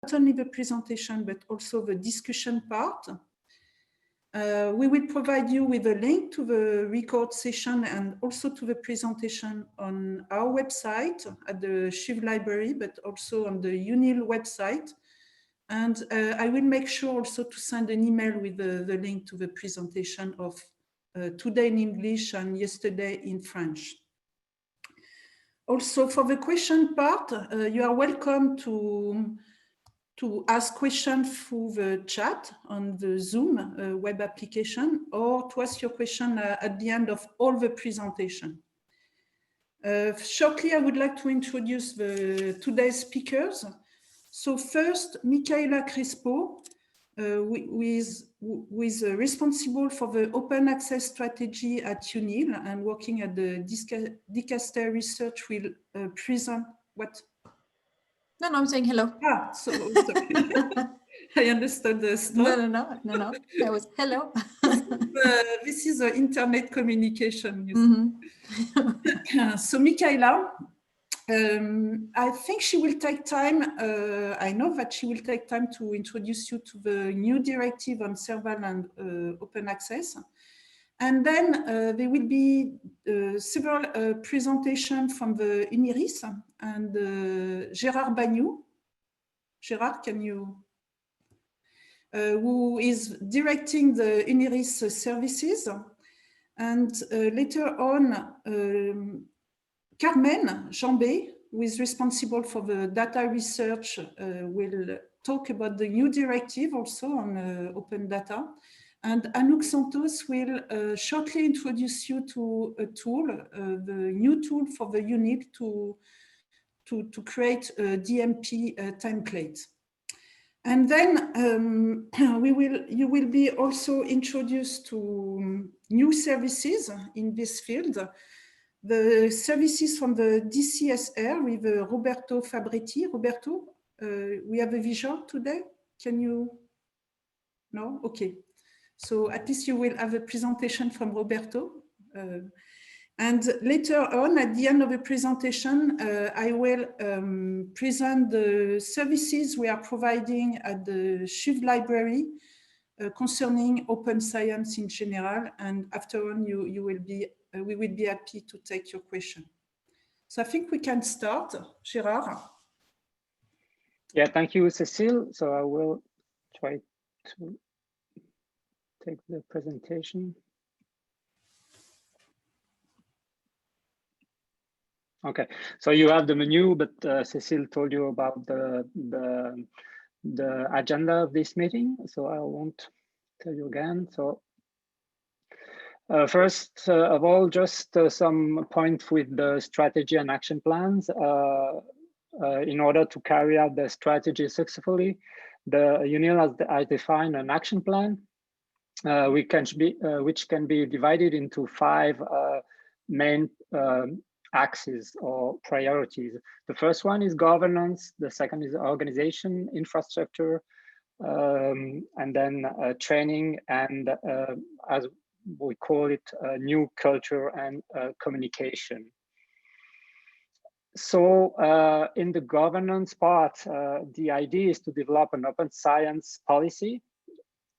not only the presentation, but also the discussion part. We will provide you with a link to the record session and also to the presentation on our website at the CHUV library, but also on the UNIL website. And I will make sure also to send an email with the link to the presentation of today in English and yesterday in French. Also for the question part, you are welcome to ask questions through the chat on the Zoom web application, or to ask your question at the end of all the presentation. Shortly, I would like to introduce today's speakers. So first, Michaela Crespo, who is responsible for the open access strategy at UNIL and working at the Dicaster Research, will present what? No, I'm saying hello. Ah, so sorry. I understood the stop. No. That was hello. This is internet communication. So Michaela, I think she will take time. I know that she will take time to introduce you to the new directive on SERVAL and open access. And then there will be several presentations from the UNIRIS and Gérard Bagnou. Gérard, can you? Who is directing the UNIRIS services. And later on, Carmen Jambé, who is responsible for the data research, will talk about the new directive also on open data. And Anouk Santos will shortly introduce you to a tool, the new tool for the UNIL to create a DMP template. And then you will be also introduced to new services in this field. The services from the DCSR with Roberto Fabretti. Roberto, we have a visual today. Can you? No? Okay. So at least you will have a presentation from Roberto. And later on, at the end of the presentation, I will present the services we are providing at the CHUV library concerning open science in general. And after on, we will be happy to take your question. So I think we can start, Gérard. Yeah, thank you, Cécile. So I will try to take the presentation. Okay, so you have the menu, but Cécile told you about the agenda of this meeting, so I won't tell you again. So first of all, just some point with the strategy and action plans. In order to carry out the strategy successfully, the UNIL has defined an action plan, which can be divided into 5 main axes or priorities. The first one is governance, the second is organization, infrastructure, and then training, and as we call it, new culture and communication. So in the governance part, the idea is to develop an open science policy.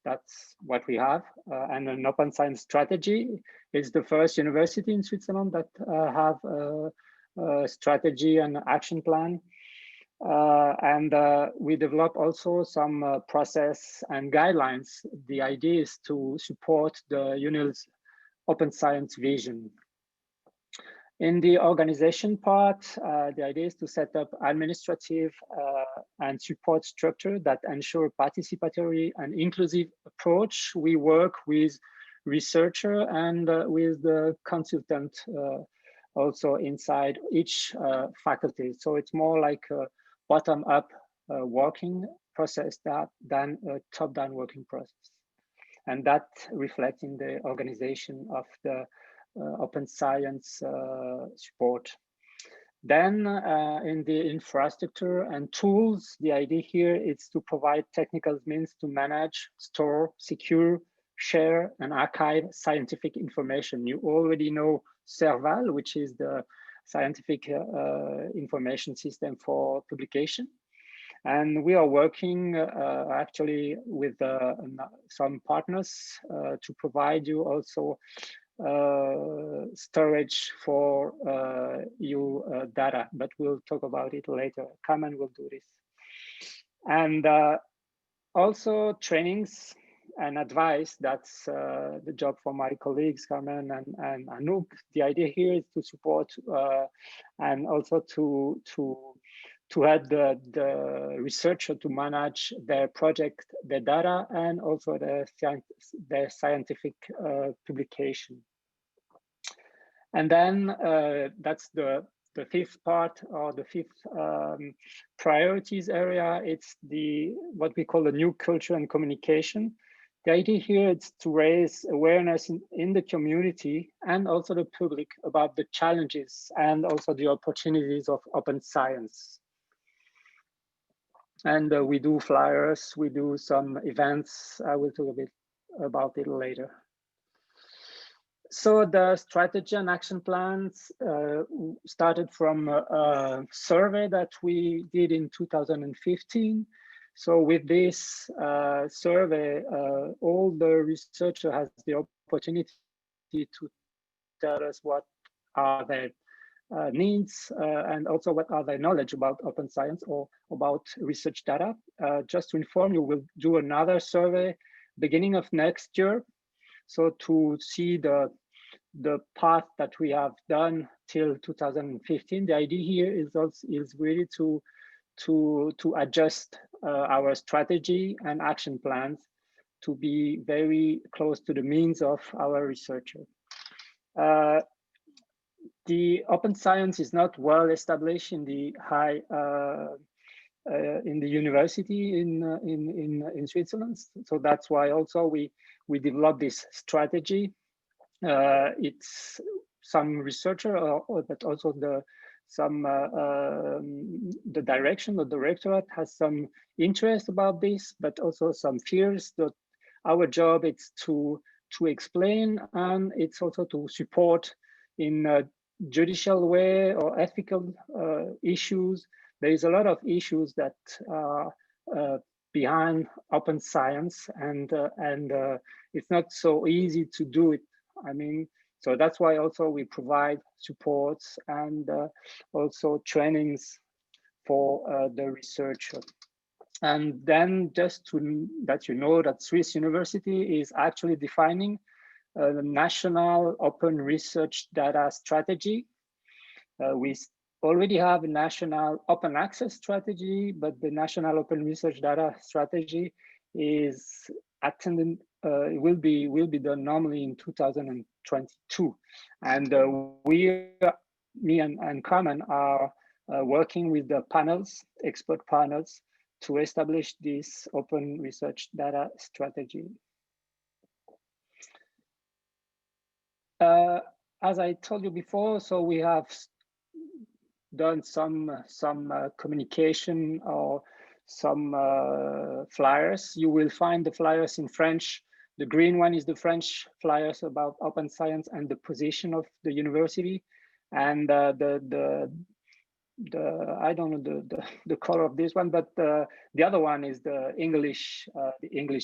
That's what we have, and an open science strategy. Is the first university in Switzerland that have a strategy and action plan. And we develop also some process and guidelines. The idea is to support the UNIL's open science vision. In the organization part, the idea is to set up administrative and support structure that ensure participatory and inclusive approach. We work with researcher and with the consultant also inside each faculty. So it's more like a bottom-up working process than a top-down working process. And that reflects in the organization of the open science support. Then in the infrastructure and tools, the idea here is to provide technical means to manage, store, secure, share, and archive scientific information. You already know SERVAL, which is the scientific information system for publication. And we are working actually with some partners to provide you also storage for your data, but we'll talk about it later. Carmen will do this. And also trainings and advice, that's the job for my colleagues, Carmen and Anouk. The idea here is to support and also to help the researcher to manage their project, their data, and also their scientific publication. And then that's the fifth part, or the fifth priorities area. It's what we call the new culture and communication. The idea here is to raise awareness in the community and also the public about the challenges and also the opportunities of open science. And we do flyers, we do some events. I will talk a bit about it later. So the strategy and action plans started from a survey that we did in 2015. So with this survey, all the researcher has the opportunity to tell us what are their needs and also what are their knowledge about open science or about research data. Just to inform you, we'll do another survey beginning of next year. So to see the path that we have done till 2015, the idea here is really to adjust our strategy and action plans to be very close to the means of our researcher. The open science is not well established in the in the university in Switzerland. So that's why also we developed this strategy. It's some researcher, but also the direction, the directorate has some interest about this, but also some fears. That our job is to explain, and it's also to support in a judicial way or ethical issues. There is a lot of issues that are behind open science, and it's not so easy to do it. I mean, so that's why also we provide supports and also trainings for the researcher. And then just that you know that Swiss University is actually defining the national open research data strategy. We already have a national open access strategy, but the national open research data strategy is will be done normally in 2022. And me and Carmen are working with the panels, expert panels, to establish this open research data strategy. As I told you before, so we have done some communication or some flyers. You will find the flyers in French. The green one is the French flyers about open science and the position of the university, and I don't know the color of this one, but the other one is the English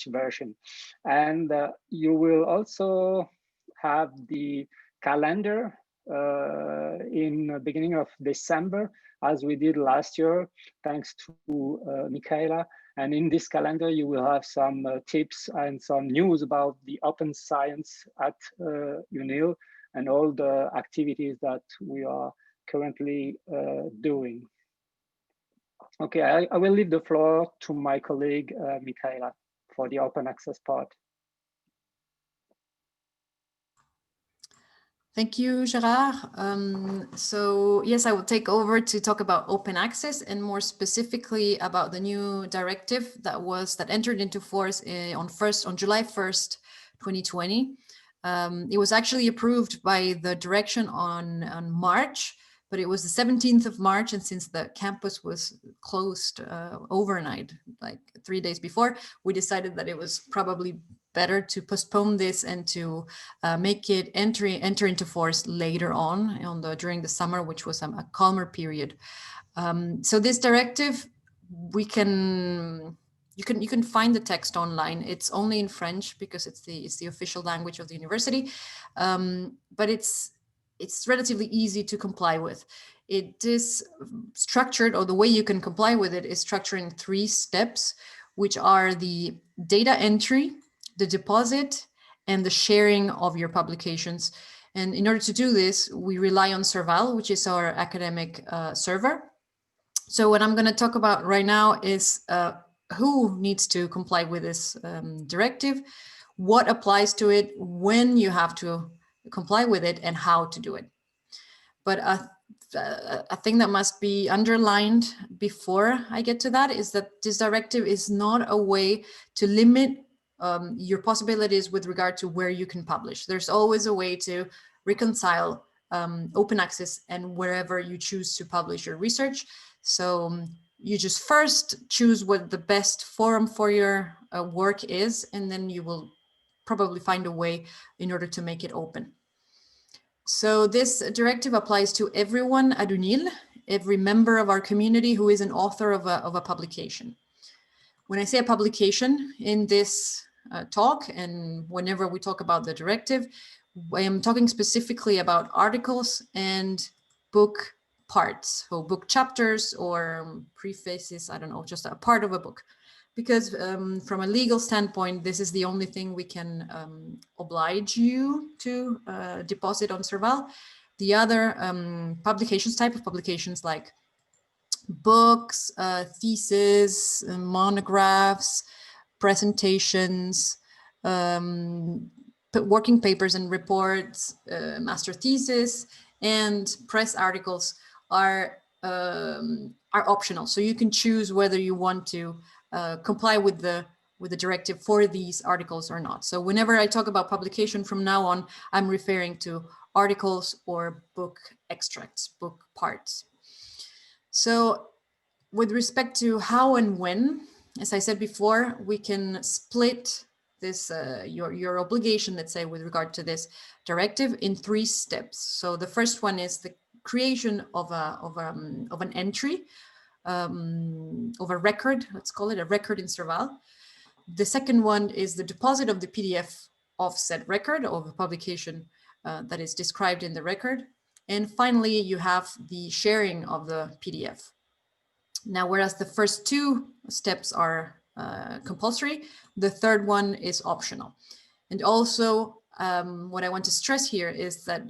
version. And you will also have the calendar in the beginning of December, as we did last year, thanks to Michaela. And in this calendar, you will have some tips and some news about the open science at UNIL and all the activities that we are currently doing. Okay, I will leave the floor to my colleague, Michaela, for the open access part. Thank you, Gerard. So yes, I will take over to talk about open access and more specifically about the new directive that entered into force on July 1st, 2020. It was actually approved by the direction on March, but it was the 17th of March, and since the campus was closed overnight, like 3 days before, we decided that it was probably better to postpone this and to make it enter into force later on during the summer, which was a calmer period. So this directive you can find the text online. It's only in French because it's the official language of the university, but it's relatively easy to comply with. It is structured, or the way you can comply with it is structured in 3 steps, which are the data entry, the deposit, and the sharing of your publications. And in order to do this, we rely on SERVAL, which is our academic server. So what I'm going to talk about right now is who needs to comply with this directive, what applies to it, when you have to comply with it, and how to do it. But a thing that must be underlined before I get to that is that this directive is not a way to limit your possibilities with regard to where you can publish. There's always a way to reconcile open access and wherever you choose to publish your research. So you just first choose what the best forum for your work is, and then you will probably find a way in order to make it open. So this directive applies to everyone at UNIL, every member of our community who is an author of a publication. When I say a publication in this talk, and whenever we talk about the directive, I am talking specifically about articles and book parts, so book chapters or prefaces, I don't know, just a part of a book. Because from a legal standpoint, this is the only thing we can oblige you to deposit on SERVAL. The other type of publications like books, theses, monographs, presentations, working papers and reports, master thesis, and press articles are optional. So you can choose whether you want to comply with the directive for these articles or not. So whenever I talk about publication from now on, I'm referring to articles or book extracts, book parts. So with respect to how and when, as I said before, we can split this your obligation, let's say, with regard to this directive in 3 steps. So the first one is the creation of an entry, of a record, let's call it a record in SERVAL. The second one is the deposit of the PDF of said record, of a publication that is described in the record. And finally, you have the sharing of the PDF. Now, whereas the first 2 steps are compulsory, the third one is optional. And also, what I want to stress here is that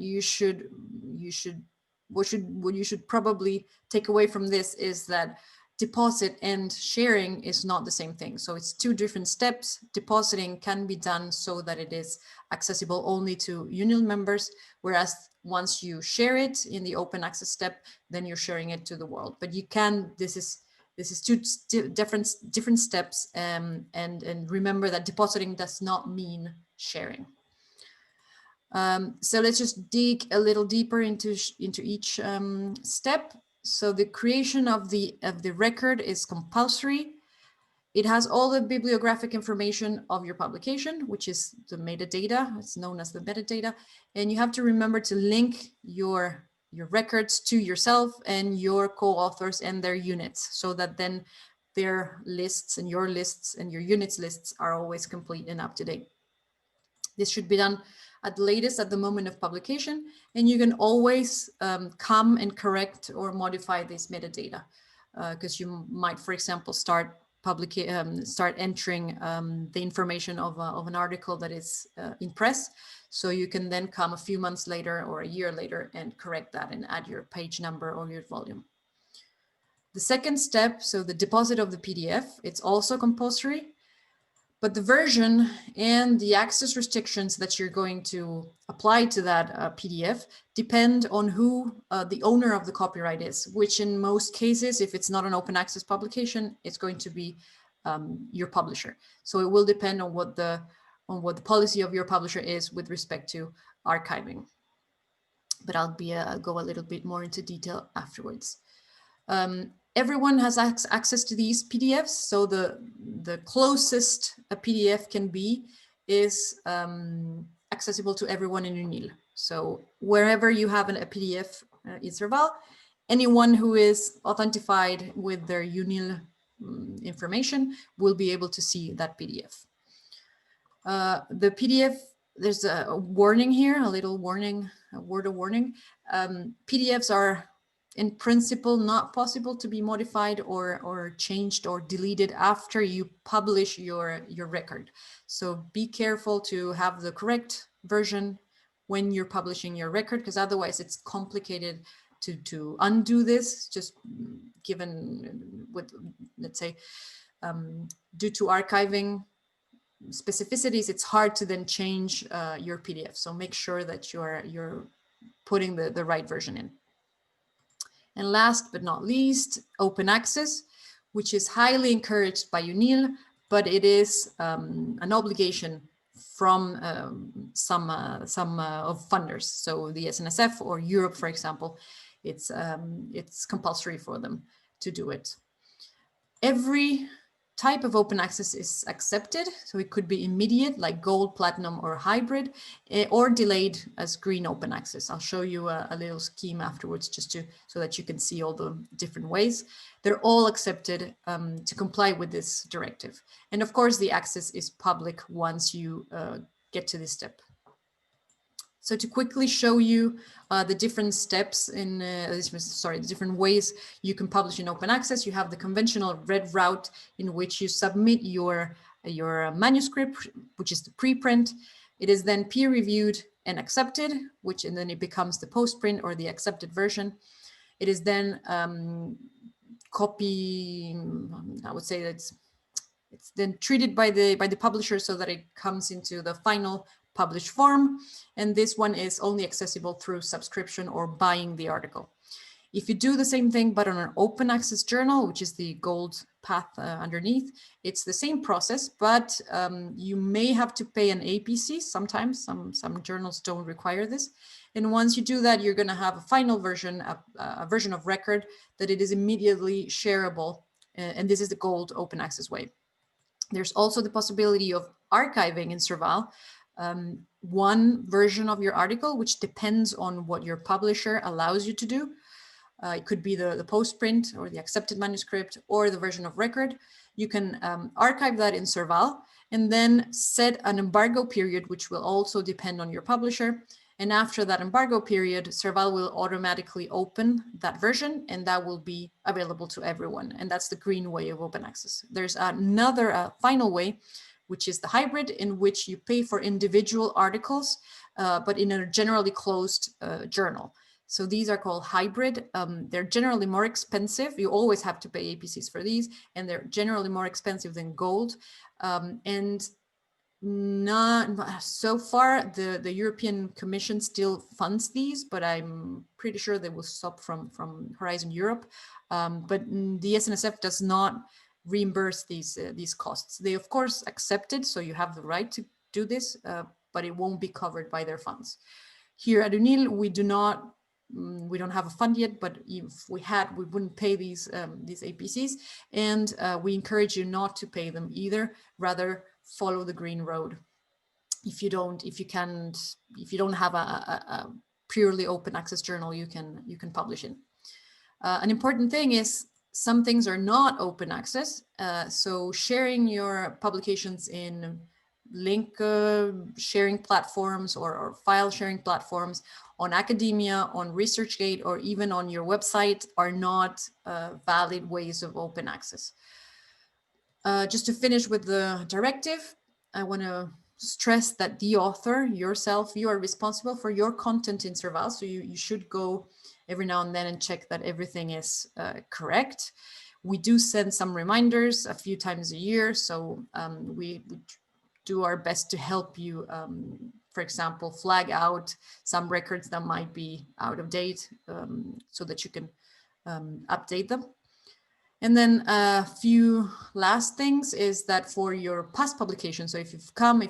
what you should probably take away from this is that deposit and sharing is not the same thing. So it's 2 different steps. Depositing can be done so that it is accessible only to UNIL members, whereas once you share it in the open access step, then you're sharing it to the world. But you can, this is 2 different steps, and remember that depositing does not mean sharing. So let's just dig a little deeper into each step. So the creation of the record is compulsory. It has all the bibliographic information of your publication, which is the metadata. It's known as the metadata. And you have to remember to link your records to yourself and your co-authors and their units, so that then their lists and your units lists are always complete and up to date. This should be done at the latest at the moment of publication, and you can always come and correct or modify this metadata, because you might, for example, start entering the information of an article that is in press. So you can then come a few months later or a year later and correct that and add your page number or your volume. The second step, so the deposit of the PDF, it's also compulsory, but the version and the access restrictions that you're going to apply to that PDF depend on who the owner of the copyright is, which in most cases, if it's not an open access publication, it's going to be your publisher. So it will depend on what the policy of your publisher is with respect to archiving. But I'll go a little bit more into detail afterwards. Everyone has access to these PDFs. So the closest a PDF can be is accessible to everyone in UNIL. So wherever you have a PDF in SERVAL, anyone who is authenticated with their UNIL information will be able to see that PDF. The PDF, there's a warning here, a little warning, a word of warning. PDFs are in principle not possible to be modified or changed or deleted after you publish your record. So be careful to have the correct version when you're publishing your record, because otherwise it's complicated to undo this, just given with, let's say, due to archiving specificities, it's hard to then change your PDF. So make sure that you're putting the right version in. And last but not least, open access, which is highly encouraged by UNIL, but it is an obligation from some of funders. So the SNSF or Europe, for example, it's compulsory for them to do it. Every type of open access is accepted. So it could be immediate, like gold, platinum, or hybrid, or delayed as green open access. I'll show you a little scheme afterwards, just so that you can see all the different ways. They're all accepted to comply with this directive. And of course, the access is public once you get to this step. So to quickly show you the different steps in, the different ways you can publish in open access, you have the conventional red route in which you submit your manuscript, which is the preprint. It is then peer reviewed and accepted, and then it becomes the postprint or the accepted version. It is then I would say that it's then treated by the publisher so that it comes into the final published form, and this one is only accessible through subscription or buying the article. If you do the same thing but on an open access journal, which is the gold path underneath, it's the same process, but you may have to pay an APC sometimes. Some journals don't require this, and once you do that, you're going to have a final version, a version of record that it is immediately shareable, and this is the gold open access way. There's also the possibility of archiving in SERVAL one version of your article, which depends on what your publisher allows you to do. It could be the postprint or the accepted manuscript or the version of record. You can archive that in SERVAL and then set an embargo period, which will also depend on your publisher. And after that embargo period, SERVAL will automatically open that version, and that will be available to everyone. And that's the green way of open access. There's another final way, which is the hybrid, in which you pay for individual articles, but in a generally closed journal. So these are called hybrid. They're generally more expensive. You always have to pay APCs for these, and they're generally more expensive than gold. And not so far, the European Commission still funds these, but I'm pretty sure they will stop from Horizon Europe. But the SNSF does not reimburse these costs. They of course accept it, so you have the right to do this, but it won't be covered by their funds. Here at UNIL, we don't have a fund yet, but if we had, we wouldn't pay these APCs, and we encourage you not to pay them either. Rather, follow the green road. If you don't have a purely open access journal, you can publish in. An important thing is some things are not open access. So sharing your publications in link sharing platforms or file sharing platforms on academia, on ResearchGate, or even on your website are not valid ways of open access. Just to finish with the directive, I want to stress that the author, yourself, you are responsible for your content in SERVAL. So you should go every now and then and check that everything is correct. We do send some reminders a few times a year. So we do our best to help you, for example, flag out some records that might be out of date so that you can update them. And then a few last things is that for your past publication, so if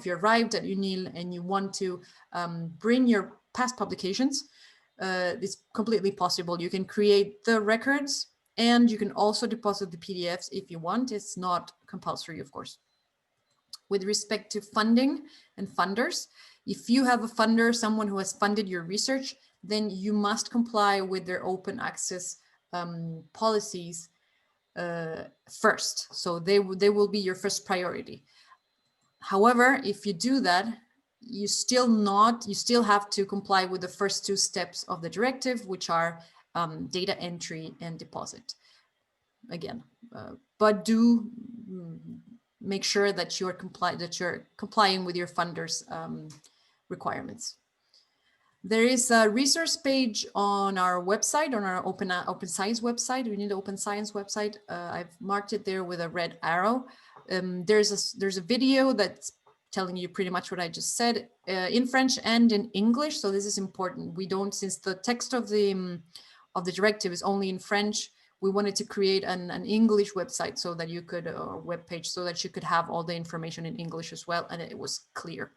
you arrived at UNIL and you want to bring your past publications, it's completely possible. You can create the records and you can also deposit the PDFs if you want. It's not compulsory, of course. With respect to funding and funders, if you have a funder, someone who has funded your research, then you must comply with their open access policies first. So they will be your first priority. However, if you do that, you still have to comply with the first two steps of the directive, which are data entry and deposit. Again, but do make sure that you're complying with your funders' requirements. There is a resource page on our website, on our Open Science website. We need the Open Science website. I've marked it there with a red arrow. There's a video that's telling you pretty much what I just said in French and in English. So this is important. We don't, since the text of the directive is only in French, we wanted to create an English website so that you could, or web page, so that you could have all the information in English as well, and it was clear.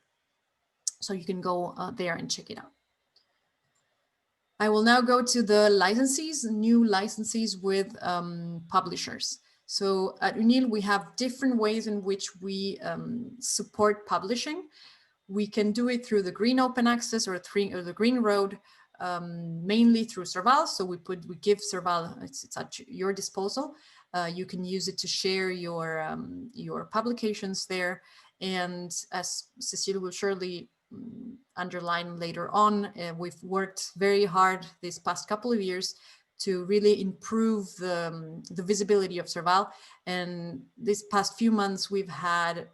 So you can go there and check it out. I will now go to the licensees, new licensees with publishers. So at UNIL, we have different ways in which we support publishing. We can do it through the green open access or the green road, mainly through SERVAL. So we give SERVAL, it's at your disposal. You can use it to share your publications there. And as Cecile will surely underline later on, we've worked very hard this past couple of years to really improve the visibility of SERVAL. And this past few months, we've had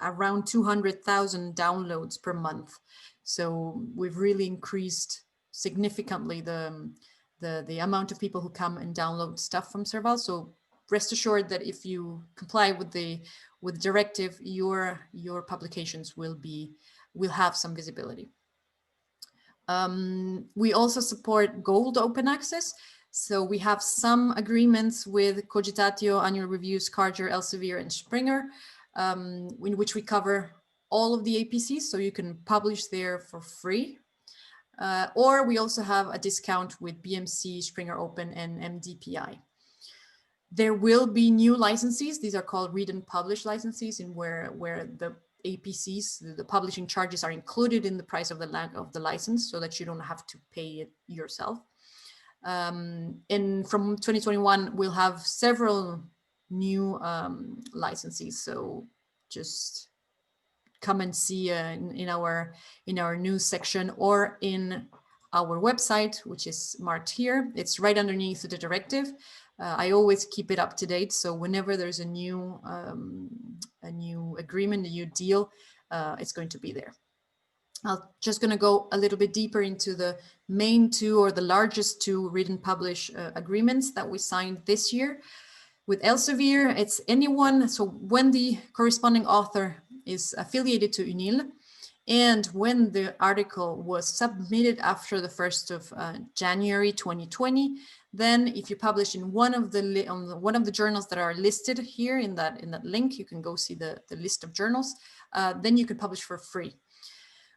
around 200,000 downloads per month. So we've really increased significantly the amount of people who come and download stuff from SERVAL. So rest assured that if you comply with the directive, your publications will have some visibility. We also support gold open access. So we have some agreements with Cogitatio, Annual Reviews, Carger, Elsevier, and Springer, in which we cover all of the APCs, so you can publish there for free. Or we also have a discount with BMC, Springer Open, and MDPI. There will be new licensees. These are called read and publish licensees, in where the APCs, the publishing charges, are included in the price of the license, so that you don't have to pay it yourself. And from 2021, we'll have several new licensees. So just come and see in our news section or in our website, which is marked here. It's right underneath the directive. I always keep it up to date, so whenever there's a new agreement, a new deal, it's going to be there. I'm just going to go a little bit deeper into the main two, or the largest two, read and publish agreements that we signed this year. With Elsevier, it's anyone, so when the corresponding author is affiliated to UNIL, and when the article was submitted after the 1st of January 2020, then if you publish in one of the journals that are listed here in that link, you can go see the list of journals, then you can publish for free.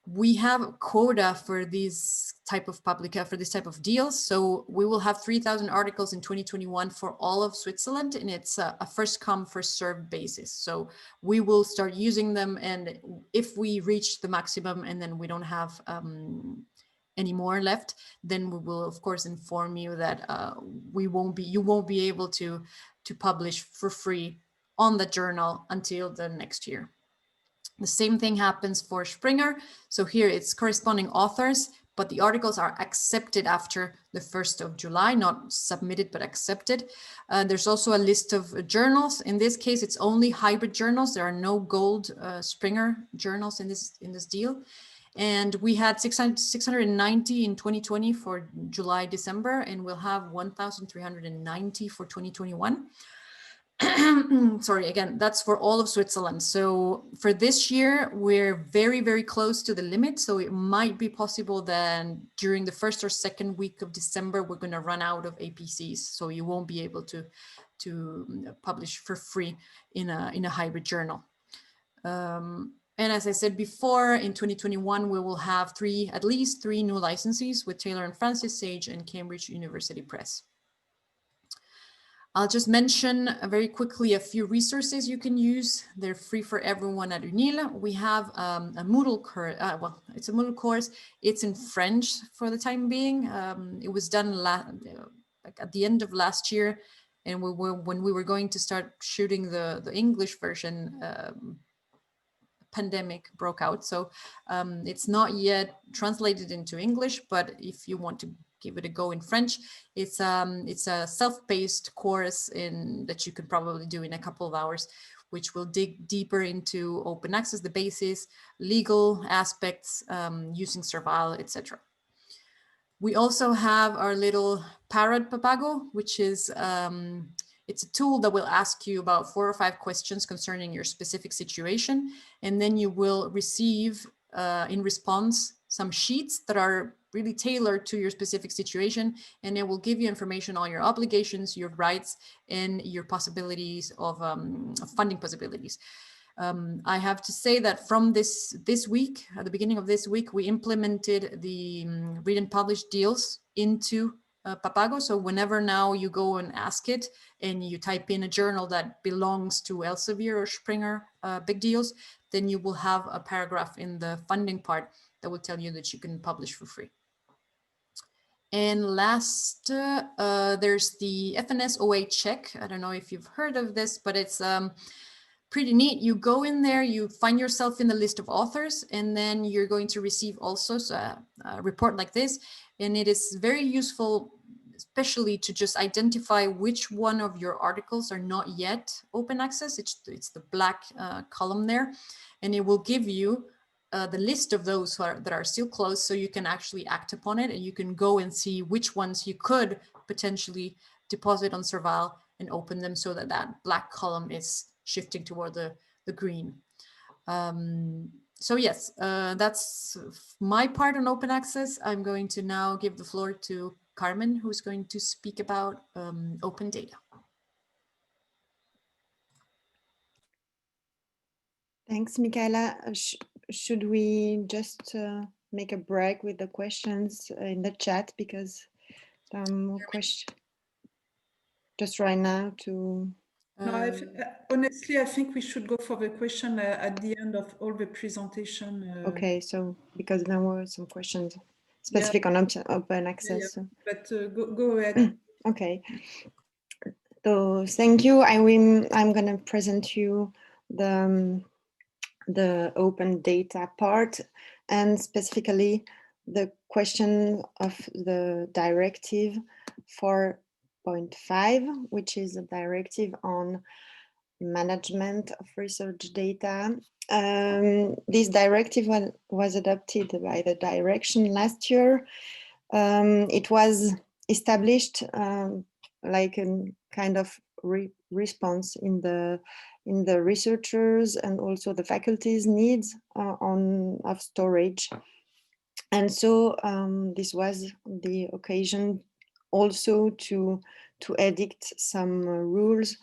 We have a quota for this type of deals, so we will have 3,000 articles in 2021 for all of Switzerland, and it's a first come, first served basis. So we will start using them, and if we reach the maximum and then we don't have any more left, then we will of course inform you that you won't be able to publish for free on the journal until the next year. The same thing happens for Springer. So here it's corresponding authors, but the articles are accepted after the 1st of July, not submitted, but accepted. There's also a list of journals. In this case, it's only hybrid journals. There are no gold Springer journals in this deal. And we had 690 in 2020 for July, December, and we'll have 1,390 for 2021. Sorry, again, that's for all of Switzerland. So for this year, we're very, very close to the limit. So it might be possible that during the 1st or 2nd week of December, we're going to run out of APCs. So you won't be able to publish for free in a hybrid journal. And as I said before, in 2021, we will have at least three new licensees with Taylor and Francis, Sage, and Cambridge University Press. I'll just mention very quickly a few resources you can use. They're free for everyone at UNIL. We have a Moodle course. Well, it's a Moodle course. It's in French for the time being. It was done at the end of last year. And when we were going to start shooting the English version, pandemic broke out. So it's not yet translated into English, but if you want to give it a go in French, it's a self-paced course that you could probably do in a couple of hours, which will dig deeper into open access, the basis, legal aspects, using SERVAL, etc. We also have our little parrot Papago, which is it's a tool that will ask you about 4 or 5 questions concerning your specific situation, and then you will receive in response some sheets that are really tailored to your specific situation, and it will give you information on your obligations, your rights, and your possibilities of funding possibilities. I have to say that from this week, at the beginning of this week, we implemented the read and publish deals into Papago. So whenever now you go and ask it and you type in a journal that belongs to Elsevier or Springer big deals, then you will have a paragraph in the funding part that will tell you that you can publish for free. And last, there's the FNS OA check. I don't know if you've heard of this, but it's pretty neat. You go in there, you find yourself in the list of authors, and then you're going to receive also a report like this. And it is very useful, especially to just identify which one of your articles are not yet open access. It's the black column there, and it will give you the list of those that are still closed, so you can actually act upon it, and you can go and see which ones you could potentially deposit on SERVAL and open them, so that that black column is shifting toward the green. So yes, that's my part on open access. I'm going to now give the floor to Carmen, who's going to speak about open data. Thanks, Michaela. Should we just make a break with the questions in the chat, because there are more questions just right now to... No, honestly, I think we should go for the question at the end of all the presentation. Okay, so because there were some questions specific on open access. Yeah. But go ahead. Okay. So thank you. I'm going to present you the open data part, and specifically the question of the directive 4.5, which is a directive on management of research data. This directive was adopted by the direction last year. It was established like a kind of response in the researchers and also the faculty's needs of storage. And so this was the occasion also to edict some rules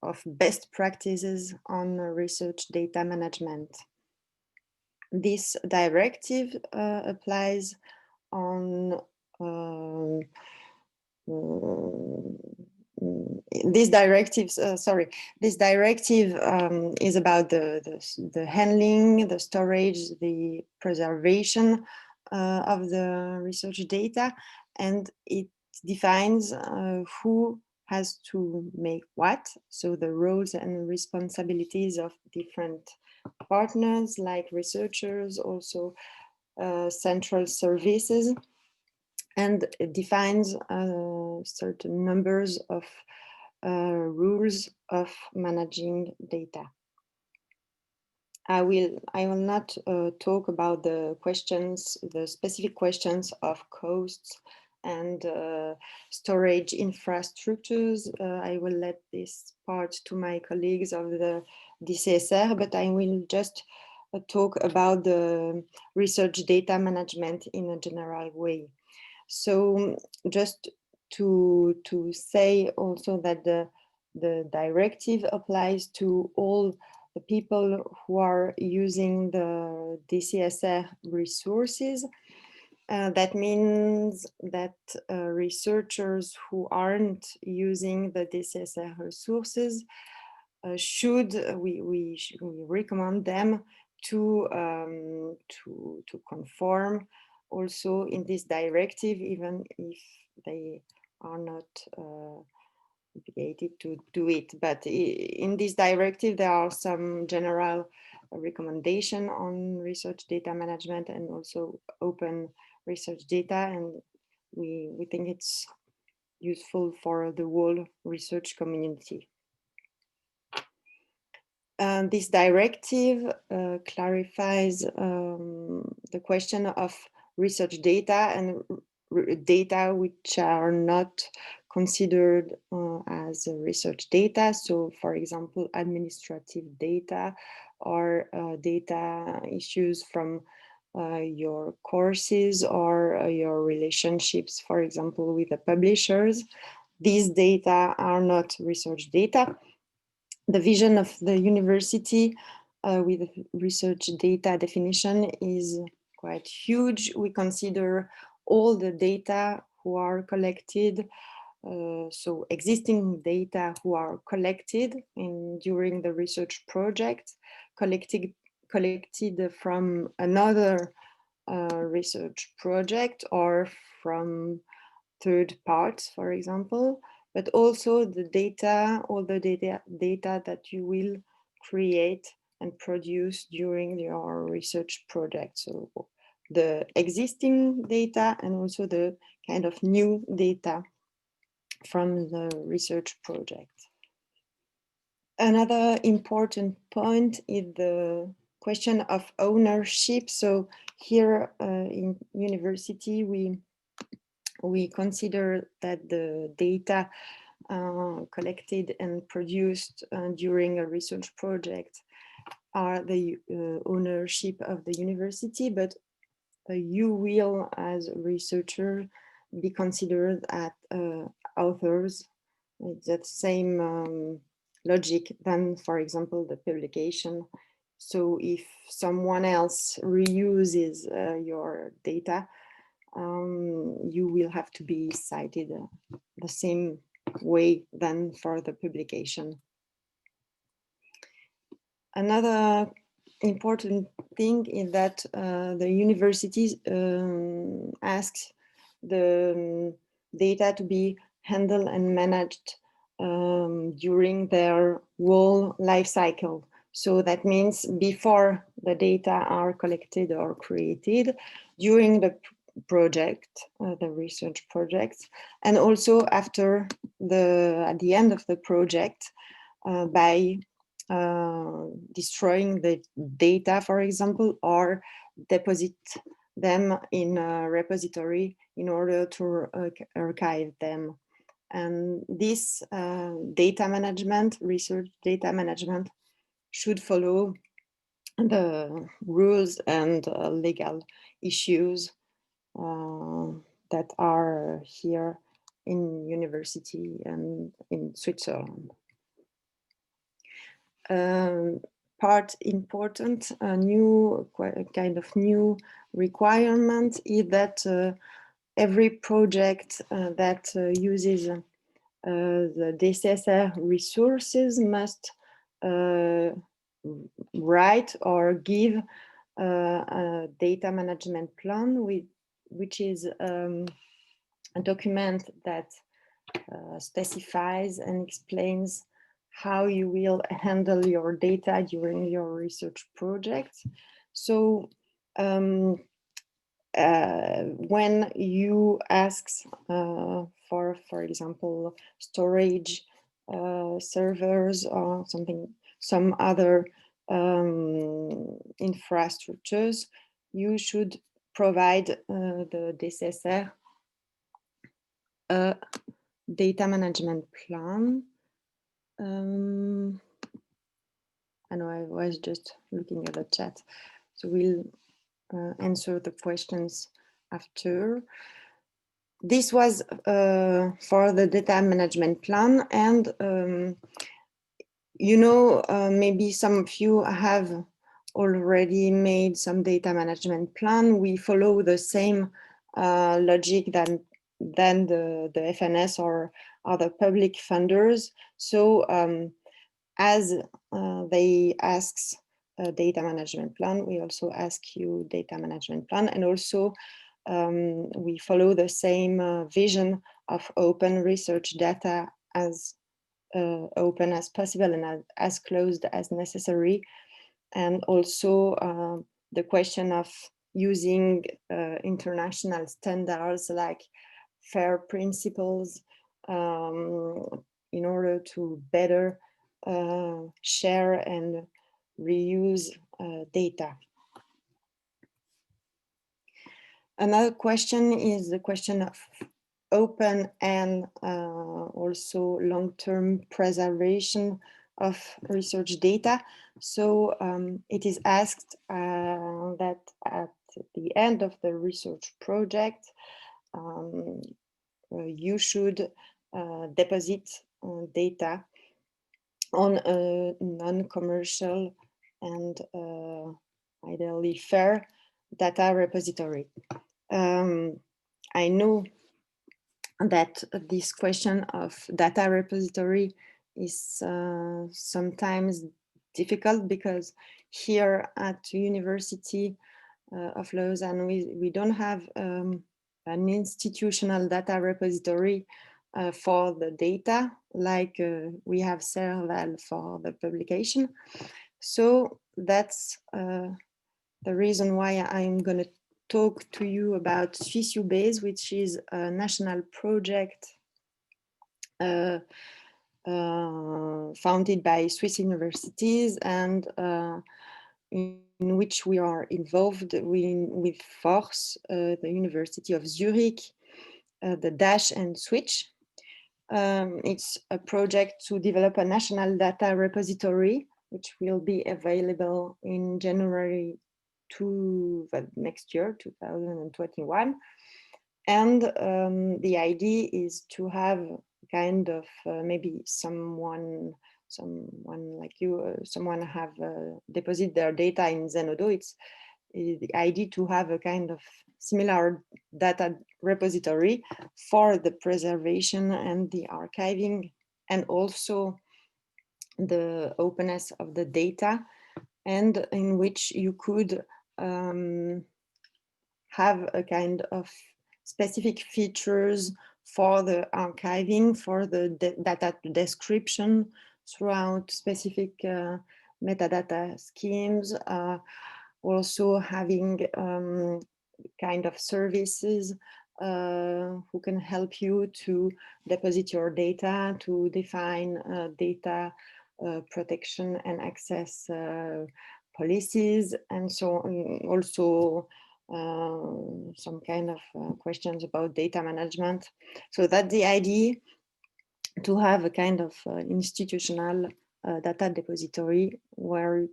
of best practices on research data management. This directive applies on this directive is about the handling, the storage, the preservation of the research data, and it defines who has to make what, so the roles and responsibilities of different partners like researchers, also central services, and it defines certain numbers of rules of managing data. I will not talk about the questions, the specific questions of costs and storage infrastructures. I will let this part to my colleagues of the DCSR, but I will just talk about the research data management in a general way. So just to say also that the directive applies to all the people who are using the DCSR resources. That means that researchers who aren't using the DCSR resources we recommend them to conform also in this directive, even if they are not obligated to do it. But in this directive, there are some general recommendation on research data management and also open research data, and we think it's useful for the whole research community. This directive clarifies the question of research data and data which are not considered as research data. So, for example, administrative data or data issues from your courses or your relationships, for example, with the publishers. These data are not research data. The vision of the university with research data definition is quite huge. We consider all the data who are collected, so existing data who are collected during the research project, collected from another research project or from third parts, for example, but also the data, all the data that you will create and produce during your research project. So the existing data and also the kind of new data from the research project. Another important point is the question of ownership. So here in university, we consider that the data collected and produced during a research project are the ownership of the university, but you will, as a researcher, be considered as authors. It's that same logic than, for example, the publication. So if someone else reuses your data, you will have to be cited the same way than for the publication. Another important thing is that the universities asks the data to be handled and managed during their whole life cycle. So that means before the data are collected or created, during the project, the research projects, and also after at the end of the project by destroying the data, for example, or deposit them in a repository in order to archive them. And this data management, research data management, should follow the rules and legal issues that are here in university and in Switzerland. Part important, new kind of new requirement is that every project that uses the DCSR resources must write or give a data management plan, which is a document that specifies and explains how you will handle your data during your research project. So when you ask for example, storage servers or some other infrastructures, you should provide the DCSR a data management plan. I know I was just looking at the chat, so we'll answer the questions after. This was for the data management plan, and you know, maybe some of you have already made some data management plan. We follow the same logic than the FNS or other public funders. So as they ask a data management plan, we also ask you data management plan, and also we follow the same vision of open research data as open as possible and as closed as necessary. And also the question of using international standards like FAIR principles in order to better share and reuse data. Another question is the question of open and also long-term preservation of research data. So it is asked that at the end of the research project, you should deposit data on a non-commercial and ideally fair data repository. I know that this question of data repository is sometimes difficult because here at the University of Lausanne, we don't have an institutional data repository for the data like we have SERVAL for the publication. So that's the reason why I'm going to talk to you about SwissUBase, which is a national project founded by Swiss universities and in which we are involved with FORCE, the University of Zurich, the DASH and SWITCH. It's a project to develop a national data repository, which will be available in January next year, 2021. And the idea is to have kind of maybe someone like you, someone have deposit their data in Zenodo. It's the idea to have a kind of similar data repository for the preservation and the archiving and also the openness of the data, and in which you could have a kind of specific features for the archiving, for the data description throughout specific metadata schemes, also having kind of services who can help you to deposit your data, to define data protection and access policies, and so on. Also some kind of questions about data management. So that's the idea, to have a kind of institutional data depository where you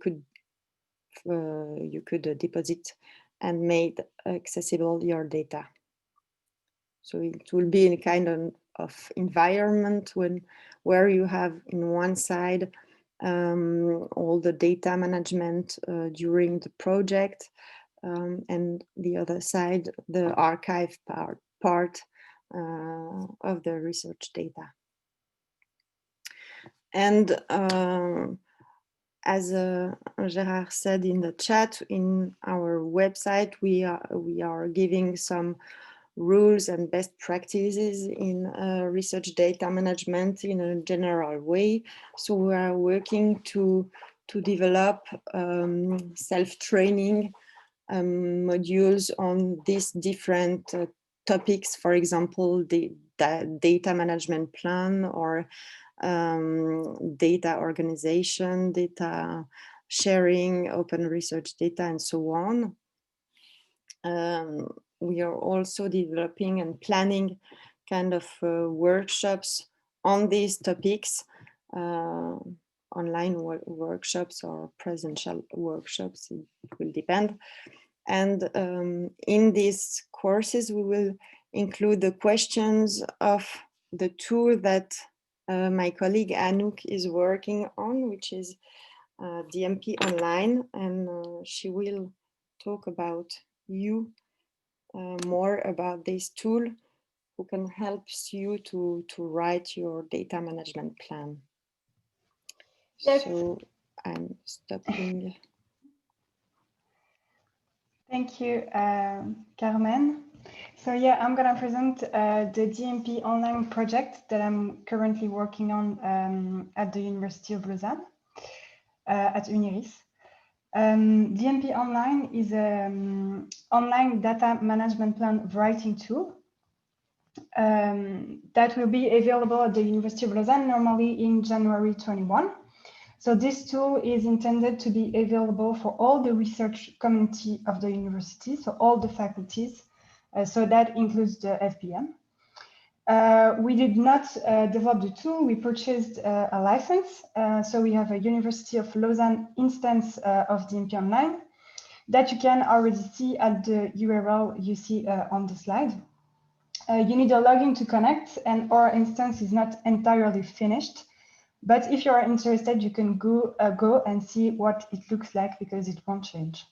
could deposit and make accessible your data. So it will be in a kind of environment where you have in one side all the data management during the project, and the other side the archive part of the research data. And as Gérard said in the chat, in our website, we are giving some rules and best practices in research data management in a general way. So we are working to develop self-training modules on these different topics, for example, the data management plan or data organization, data sharing, open research data, and so on. We are also developing and planning kind of workshops on these topics, online workshops or presential workshops, it will depend. And in these courses, we will include the questions of the tool that my colleague Anouk is working on, which is DMP Online, and she will talk about you more about this tool who can help you to write your data management plan. Yes. So I'm stopping. Thank you, Carmen. So yeah, I'm going to present the DMP online project that I'm currently working on at the University of Lausanne, at UNIRIS. DMP Online is an online data management plan writing tool that will be available at the University of Lausanne normally in January 21. So this tool is intended to be available for all the research community of the university, so all the faculties. So that includes the FBM. We did not develop the tool, we purchased a license. So we have a University of Lausanne instance of DMP Online that you can already see at the URL you see on the slide. You need a login to connect, and our instance is not entirely finished. But if you are interested, you can go and see what it looks like, because it won't change.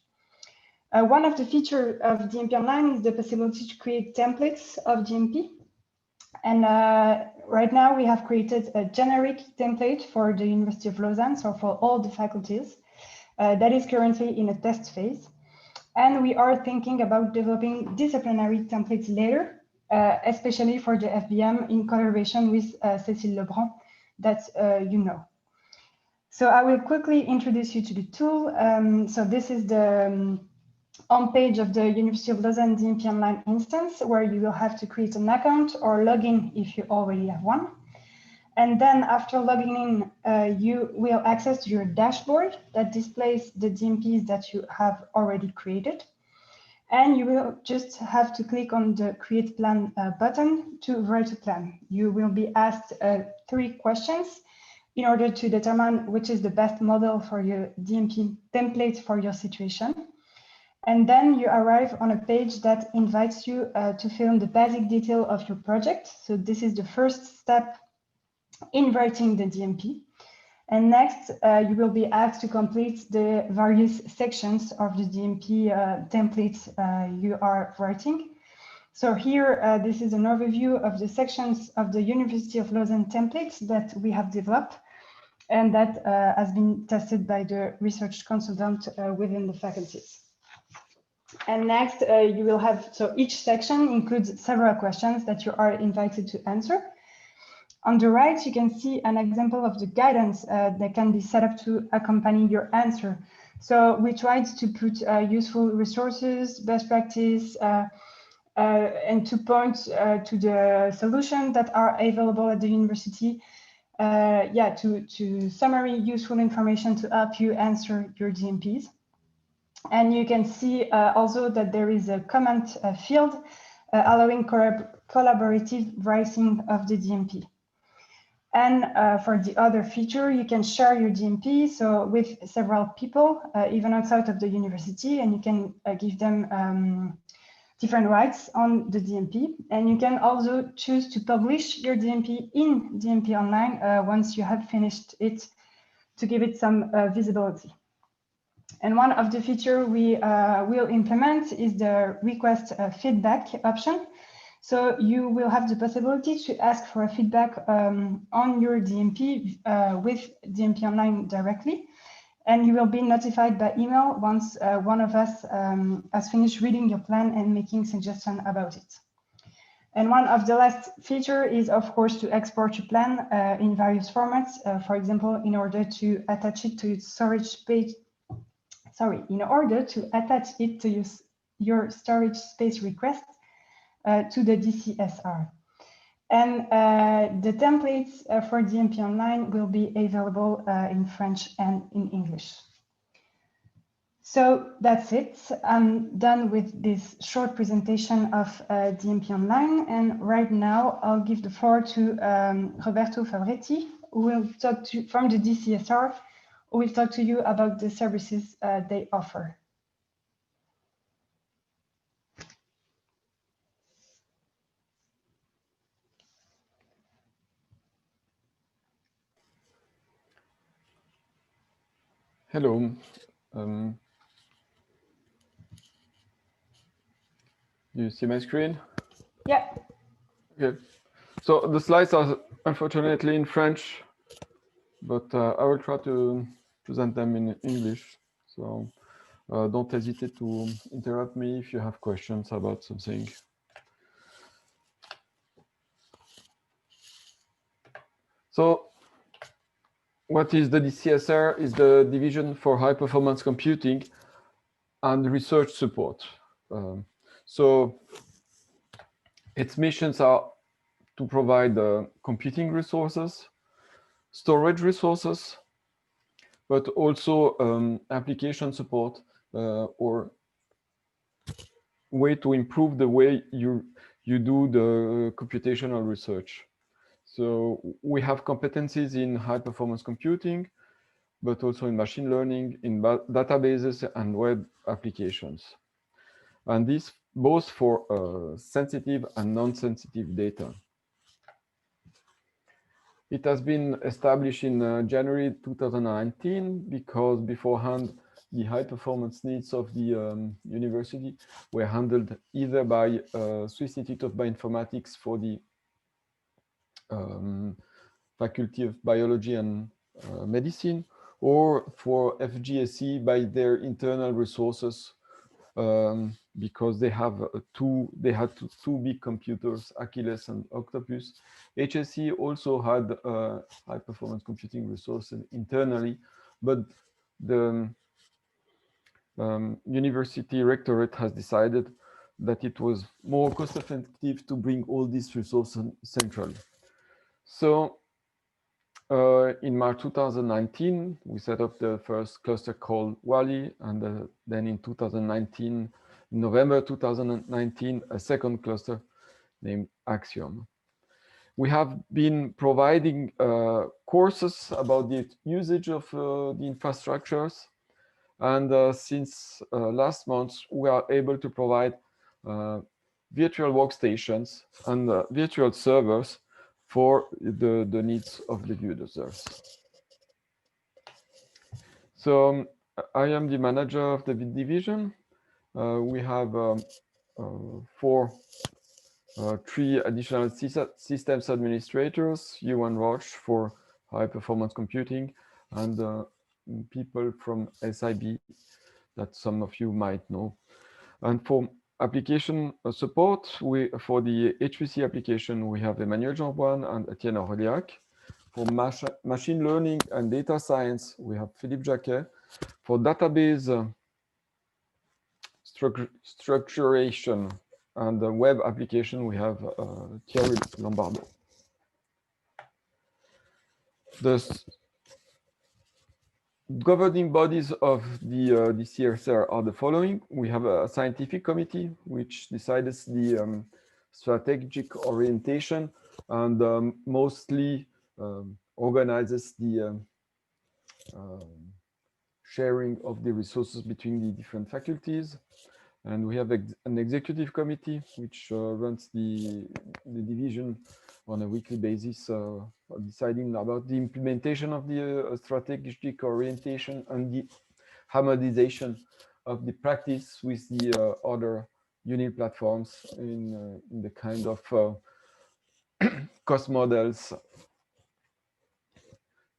One of the features of DMP Online is the possibility to create templates of DMP. And right now we have created a generic template for the University of Lausanne, so for all the faculties, that is currently in a test phase. And we are thinking about developing disciplinary templates later, especially for the FBM in collaboration with Cécile Lebrun, that you know. So I will quickly introduce you to the tool. So this is the homepage of the University of Lausanne DMP Online instance, where you will have to create an account or log in if you already have one. And then after logging in, you will access your dashboard that displays the DMPs that you have already created. And you will just have to click on the Create Plan button to write a plan. You will be asked 3 questions in order to determine which is the best model for your DMP template for your situation. And then you arrive on a page that invites you to fill in the basic detail of your project. So this is the first step in writing the DMP. And next, you will be asked to complete the various sections of the DMP templates you are writing. So here, this is an overview of the sections of the University of Lausanne templates that we have developed, and that has been tested by the research consultant within the faculties. And next, you will have, so each section includes several questions that you are invited to answer. On the right, you can see an example of the guidance that can be set up to accompany your answer. So we tried to put useful resources, best practice, and to point to the solutions that are available at the university. To summary useful information to help you answer your DMPs. And you can see also that there is a comment field allowing collaborative writing of the DMP. And for the other feature, you can share your DMP so with several people, even outside of the university, and you can give them different rights on the DMP. And you can also choose to publish your DMP in DMP Online once you have finished it, to give it some visibility. And one of the features we will implement is the request feedback option. So you will have the possibility to ask for a feedback on your DMP with DMP Online directly. And you will be notified by email once one of us has finished reading your plan and making suggestions about it. And one of the last features is, of course, to export your plan in various formats. For example, in order to attach it to your storage page, in order to attach it to your storage space request to the DCSR. And the templates for DMP Online will be available in French and in English. So that's it. I'm done with this short presentation of DMP Online. And right now, I'll give the floor to Roberto Fabretti, who will talk to from the DCSR, who will talk to you about the services they offer. Hello. Do you see my screen? Yeah. Okay. So the slides are unfortunately in French, but I will try to present them in English. So don't hesitate to interrupt me if you have questions about something. So what is the DCSR? Is the Division for High Performance Computing and Research Support. So its missions are to provide computing resources, storage resources, but also application support or way to improve the way you do the computational research. So we have competencies in high performance computing, but also in machine learning, in databases and web applications. And this both for sensitive and non-sensitive data. It has been established in January 2019 because beforehand the high performance needs of the university were handled either by Swiss Institute of Bioinformatics for the Faculty of Biology and Medicine, or for FGSE by their internal resources, because they had two big computers, Achilles and Octopus. HSE also had high performance computing resources internally, but the university rectorate has decided that it was more cost effective to bring all these resources centrally. So in March 2019, we set up the first cluster called WALI, and then in 2019, November 2019, a second cluster named Axiom. We have been providing courses about the usage of the infrastructures, and since last month, we are able to provide virtual workstations and virtual servers for the needs of the users. So I am the manager of the division. We have three additional systems administrators, you and Roche for high performance computing, and people from SIB that some of you might know. And for application support, for the HPC application, we have Emmanuel Jean-Boine and Etienne Orliac. For machine learning and data science, we have Philippe Jacquet. For database structuration and the web application, we have Thierry Lombardo. The governing bodies of the DCSR are the following. We have a scientific committee which decides the strategic orientation and mostly organizes the sharing of the resources between the different faculties. And we have an executive committee which runs the division on a weekly basis, deciding about the implementation of the strategic orientation and the harmonization of the practice with the other UNIL platforms in the kind of cost models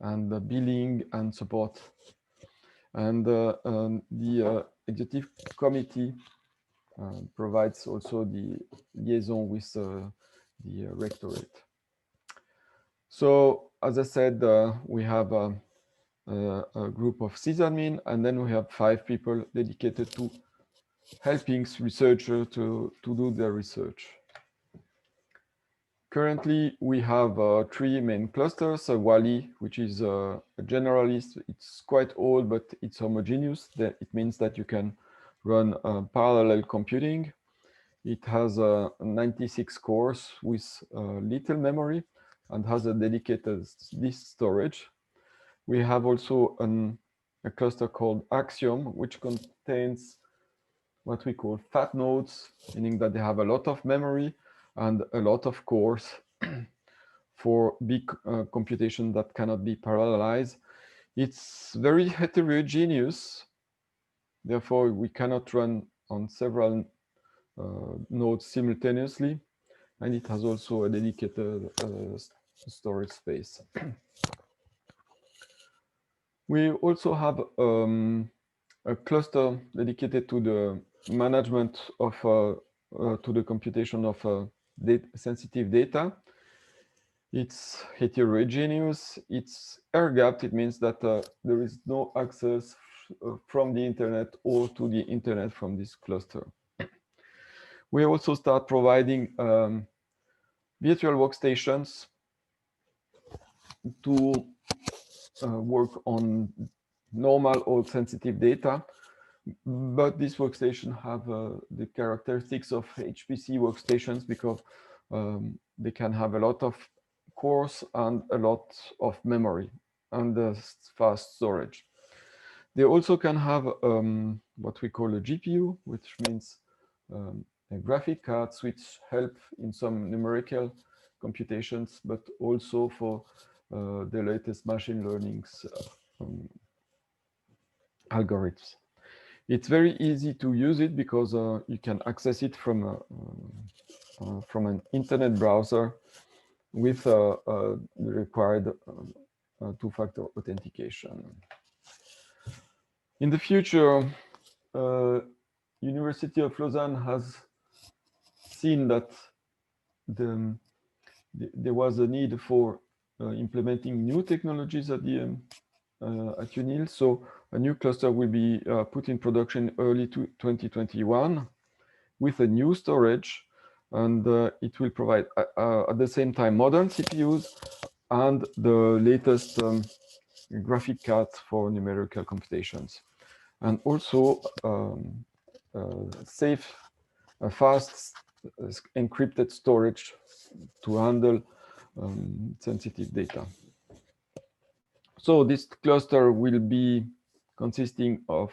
and the billing and support. And the executive committee provides also the liaison with the rectorate. So, as I said, we have a group of sysadmin, and then we have 5 people dedicated to helping researchers to do their research. Currently, we have 3 main clusters. WALI, which is a generalist. It's quite old, but it's homogeneous. It means that you can run parallel computing. It has 96 cores with little memory and has a dedicated disk storage. We have also a cluster called Axiom, which contains what we call fat nodes, meaning that they have a lot of memory and a lot of cores for big computation that cannot be parallelized. It's very heterogeneous. Therefore, we cannot run on several nodes simultaneously. And it has also a dedicated storage space. We also have a cluster dedicated to the management of to the computation of sensitive data. It's heterogeneous, it's air-gapped. It means that there is no access from the internet or to the internet from this cluster. We also start providing virtual workstations to work on normal or sensitive data, but these workstations have the characteristics of HPC workstations because they can have a lot of cores and a lot of memory and fast storage. They also can have what we call a GPU, which means a graphic cards which help in some numerical computations, but also for the latest machine learning algorithms. It's very easy to use it because you can access it from an internet browser with the required two-factor authentication. In the future, University of Lausanne has seen that there was a need for implementing new technologies at UNIL. So a new cluster will be put in production early 2021 with a new storage, and it will provide at the same time modern CPUs and the latest graphic cards for numerical computations, and also safe, fast encrypted storage to handle sensitive data. So this cluster will be consisting of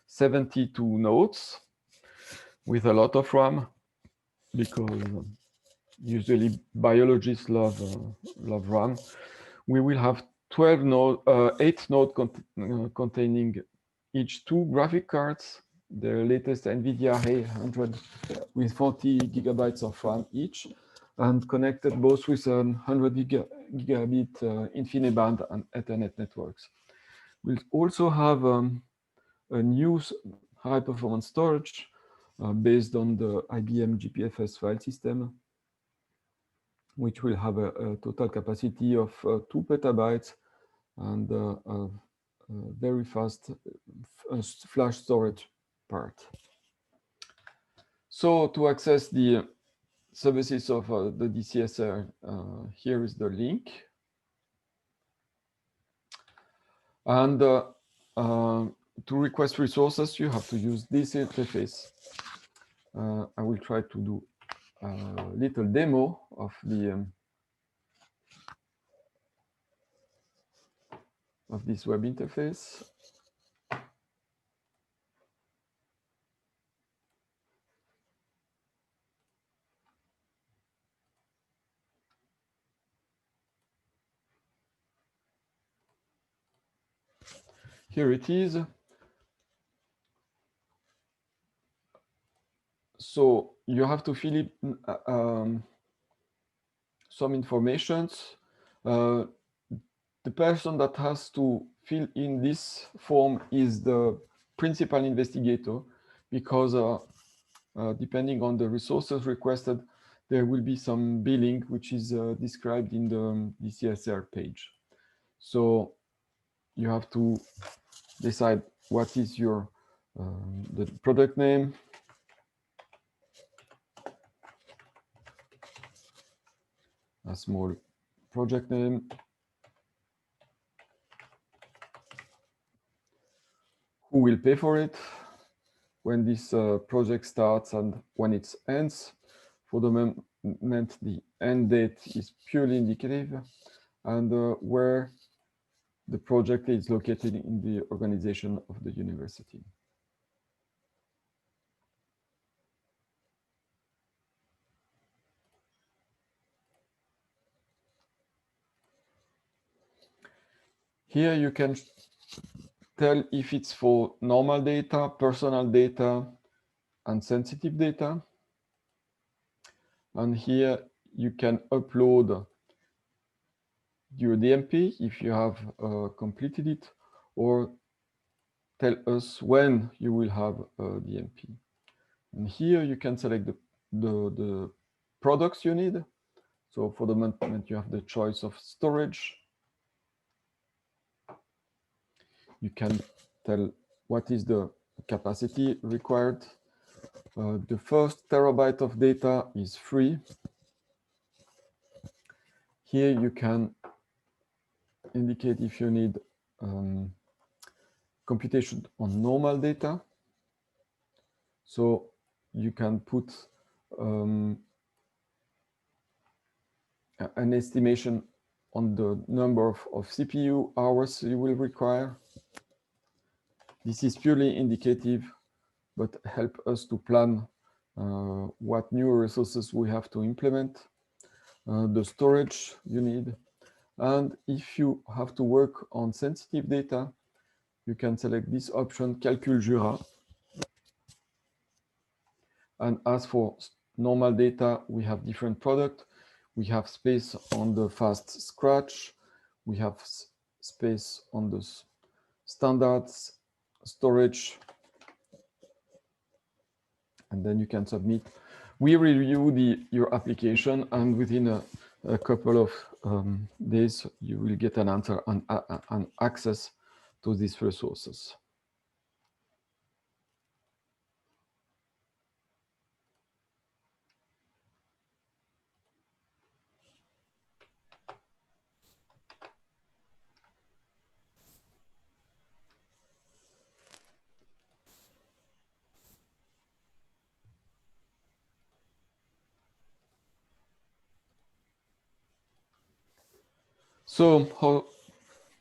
72 nodes with a lot of RAM, because usually biologists love RAM. We will have 8 nodes containing each 2 graphic cards, the latest NVIDIA A100 with 40 gigabytes of RAM each, and connected both with 100 gigabit InfiniBand and Ethernet networks. We'll also have a new high-performance storage based on the IBM GPFS file system, which will have a total capacity of 2 petabytes and a very fast flash storage part. So to access the services of the DCSR, here is the link. And to request resources, you have to use this interface. I will try to do a little demo of the of this web interface. Here it is. So you have to fill in some information. The person that has to fill in this form is the principal investigator, because depending on the resources requested, there will be some billing, which is described in the DCSR page. So you have to decide what is your the product name, a small project name, who will pay for it, when this project starts and when it ends. For the moment, the end date is purely indicative, and where the project is located in the organization of the university. Here you can tell if it's for normal data, personal data, and sensitive data. And here you can upload your DMP if you have completed it, or tell us when you will have a DMP. And here you can select the products you need. So for the moment, you have the choice of storage. You can tell what is the capacity required. The first terabyte of data is free. Here you can indicate if you need computation on normal data. So you can put an estimation on the number of CPU hours you will require. This is purely indicative, but help us to plan what new resources we have to implement, the storage you need. And if you have to work on sensitive data, you can select this option, Calcul Jura. And as for normal data, we have different products. We have space on the fast scratch. We have space on the standards, storage. And then you can submit. We review your application, and within a couple of days, you will get an answer and access to these resources. So how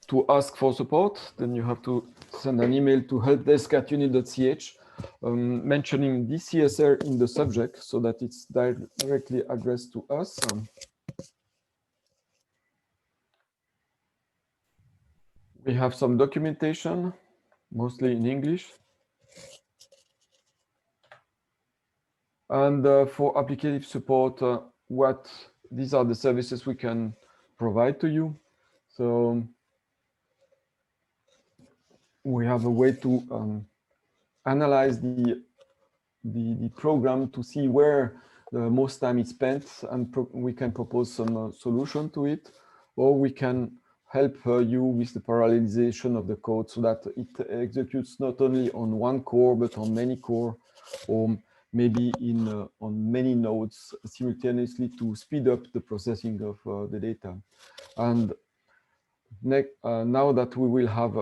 to ask for support? Then you have to send an email to helpdesk@unil.ch mentioning DCSR in the subject so that it's directly addressed to us. We have some documentation, mostly in English. And for applicative support, these are the services we can provide to you. So we have a way to analyze the program to see where the most time is spent, and we can propose some solution to it, or we can help you with the parallelization of the code so that it executes not only on one core but on many core, or maybe on many nodes simultaneously to speed up the processing of the data. And now that we will have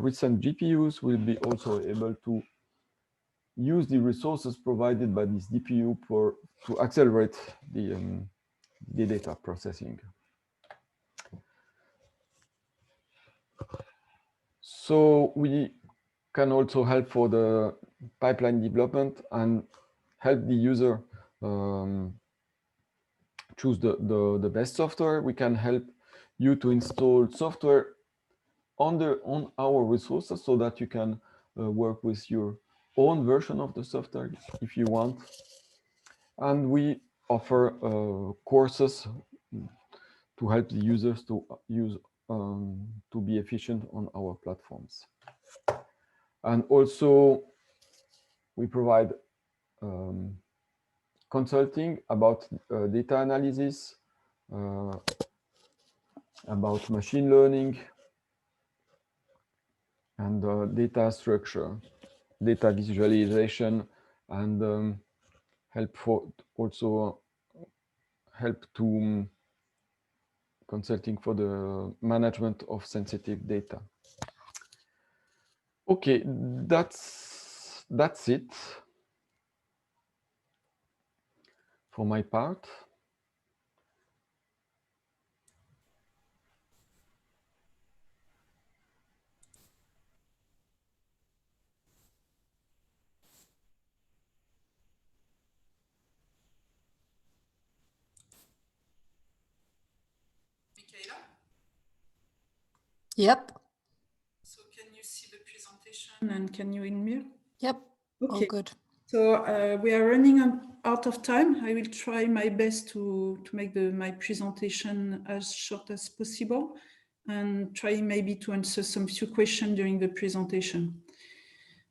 recent GPUs, we'll be also able to use the resources provided by this GPU to accelerate the data processing. So we can also help for the pipeline development and help the user choose the best software. We can help you to install software on our resources so that you can work with your own version of the software if you want. And we offer courses to help the users to use to be efficient on our platforms. And also we provide consulting about data analysis, about machine learning, and data structure, data visualization, and help to consulting for the management of sensitive data. Okay, that's it for my part. Yep. So can you see the presentation and can you unmute? Yep. Okay. All good. So we are running out of time. I will try my best to make my presentation as short as possible and try maybe to answer some few questions during the presentation.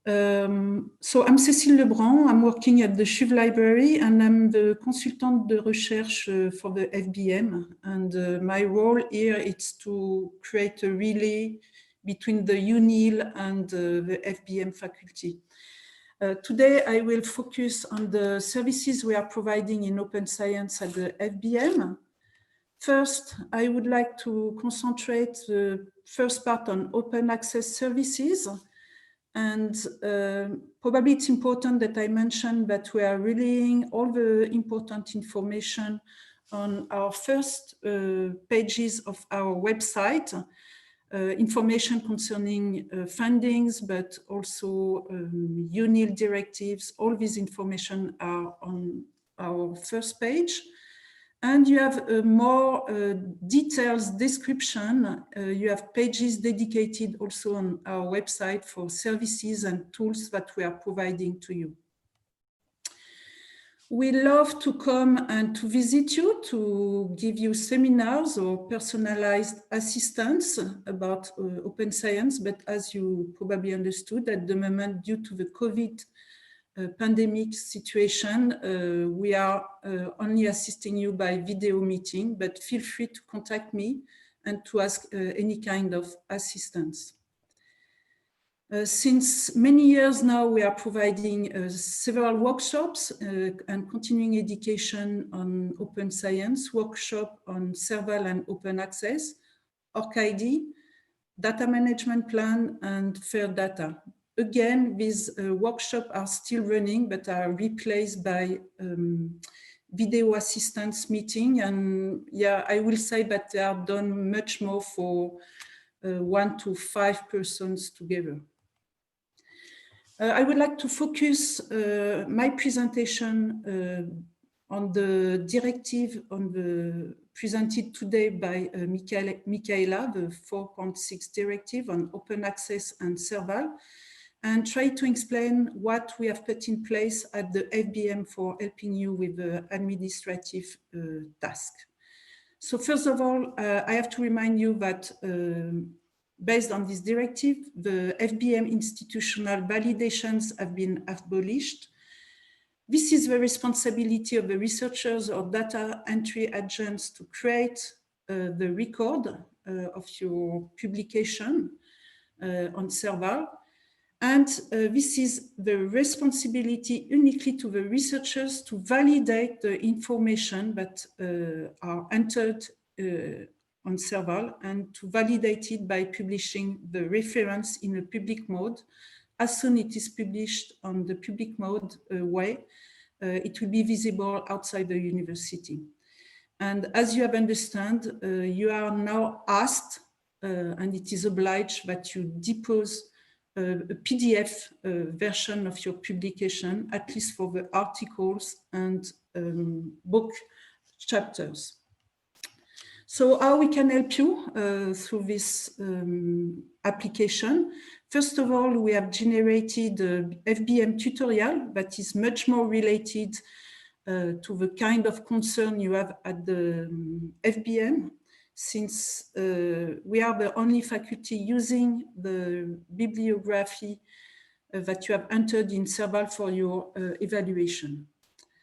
So I'm Cécile Lebrun, I'm working at the CHUV Library and I'm the consultant de recherche for the FBM. And my role here is to create a relay between the UNIL and the FBM faculty. Today, I will focus on the services we are providing in open science at the FBM. First, I would like to concentrate the first part on open access services. And probably it's important that I mention that we are relaying all the important information on our first pages of our website, information concerning fundings, but also UNIL directives. All these information are on our first page. And you have a more detailed description. You have pages dedicated also on our website for services and tools that we are providing to you. We love to come and to visit you, to give you seminars or personalized assistance about open science. But as you probably understood, at the moment, due to the COVID pandemic situation, we are only assisting you by video meeting, but feel free to contact me and to ask any kind of assistance. Since many years now, we are providing several workshops and continuing education on open science, workshop on SERVAL and open access, ORCID, data management plan, and fair data. Again, these workshops are still running, but are replaced by video assistance meeting. And yeah, I will say that they are done much more for 1 to 5 persons together. I would like to focus my presentation on the directive presented today by Michaela, the 4.6 directive on open access and SERVAL, and try to explain what we have put in place at the FBM for helping you with the administrative task. So first of all, I have to remind you that based on this directive, the FBM institutional validations have been abolished. This is the responsibility of the researchers or data entry agents to create the record of your publication on SERVAL. And this is the responsibility uniquely to the researchers to validate the information that are entered on SERVAL and to validate it by publishing the reference in a public mode. As soon as it is published on the public mode way, it will be visible outside the university. And as you have understand, you are now asked, and it is obliged that you depose a PDF version of your publication, at least for the articles and book chapters. So how we can help you through this application? First of all, we have generated a FBM tutorial that is much more related to the kind of concern you have at the FBM, since we are the only faculty using the bibliography that you have entered in SERVAL for your evaluation.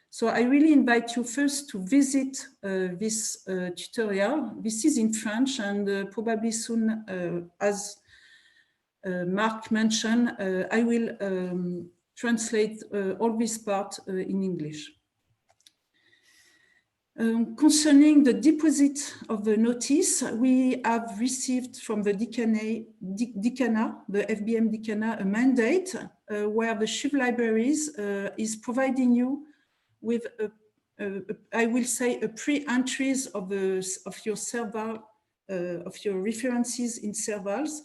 So I really invite you first to visit this tutorial. This is in French, and probably soon, as Mark mentioned, I will translate all this part in English. Concerning the deposit of the notice, we have received from the Decana, the FBM Decana, a mandate where the CHUV Libraries is providing you with, I will say, a pre-entries of your SERVAL, of your references in SERVALs,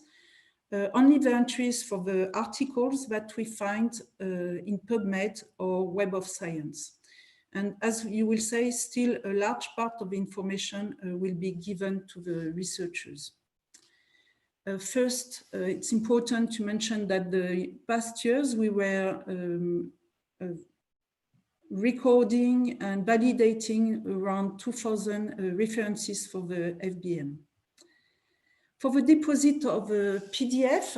only the entries for the articles that we find in PubMed or Web of Science. And as you will say, still a large part of the information will be given to the researchers. First, it's important to mention that the past years we were recording and validating around 2,000 references for the FBM. For the deposit of a PDF,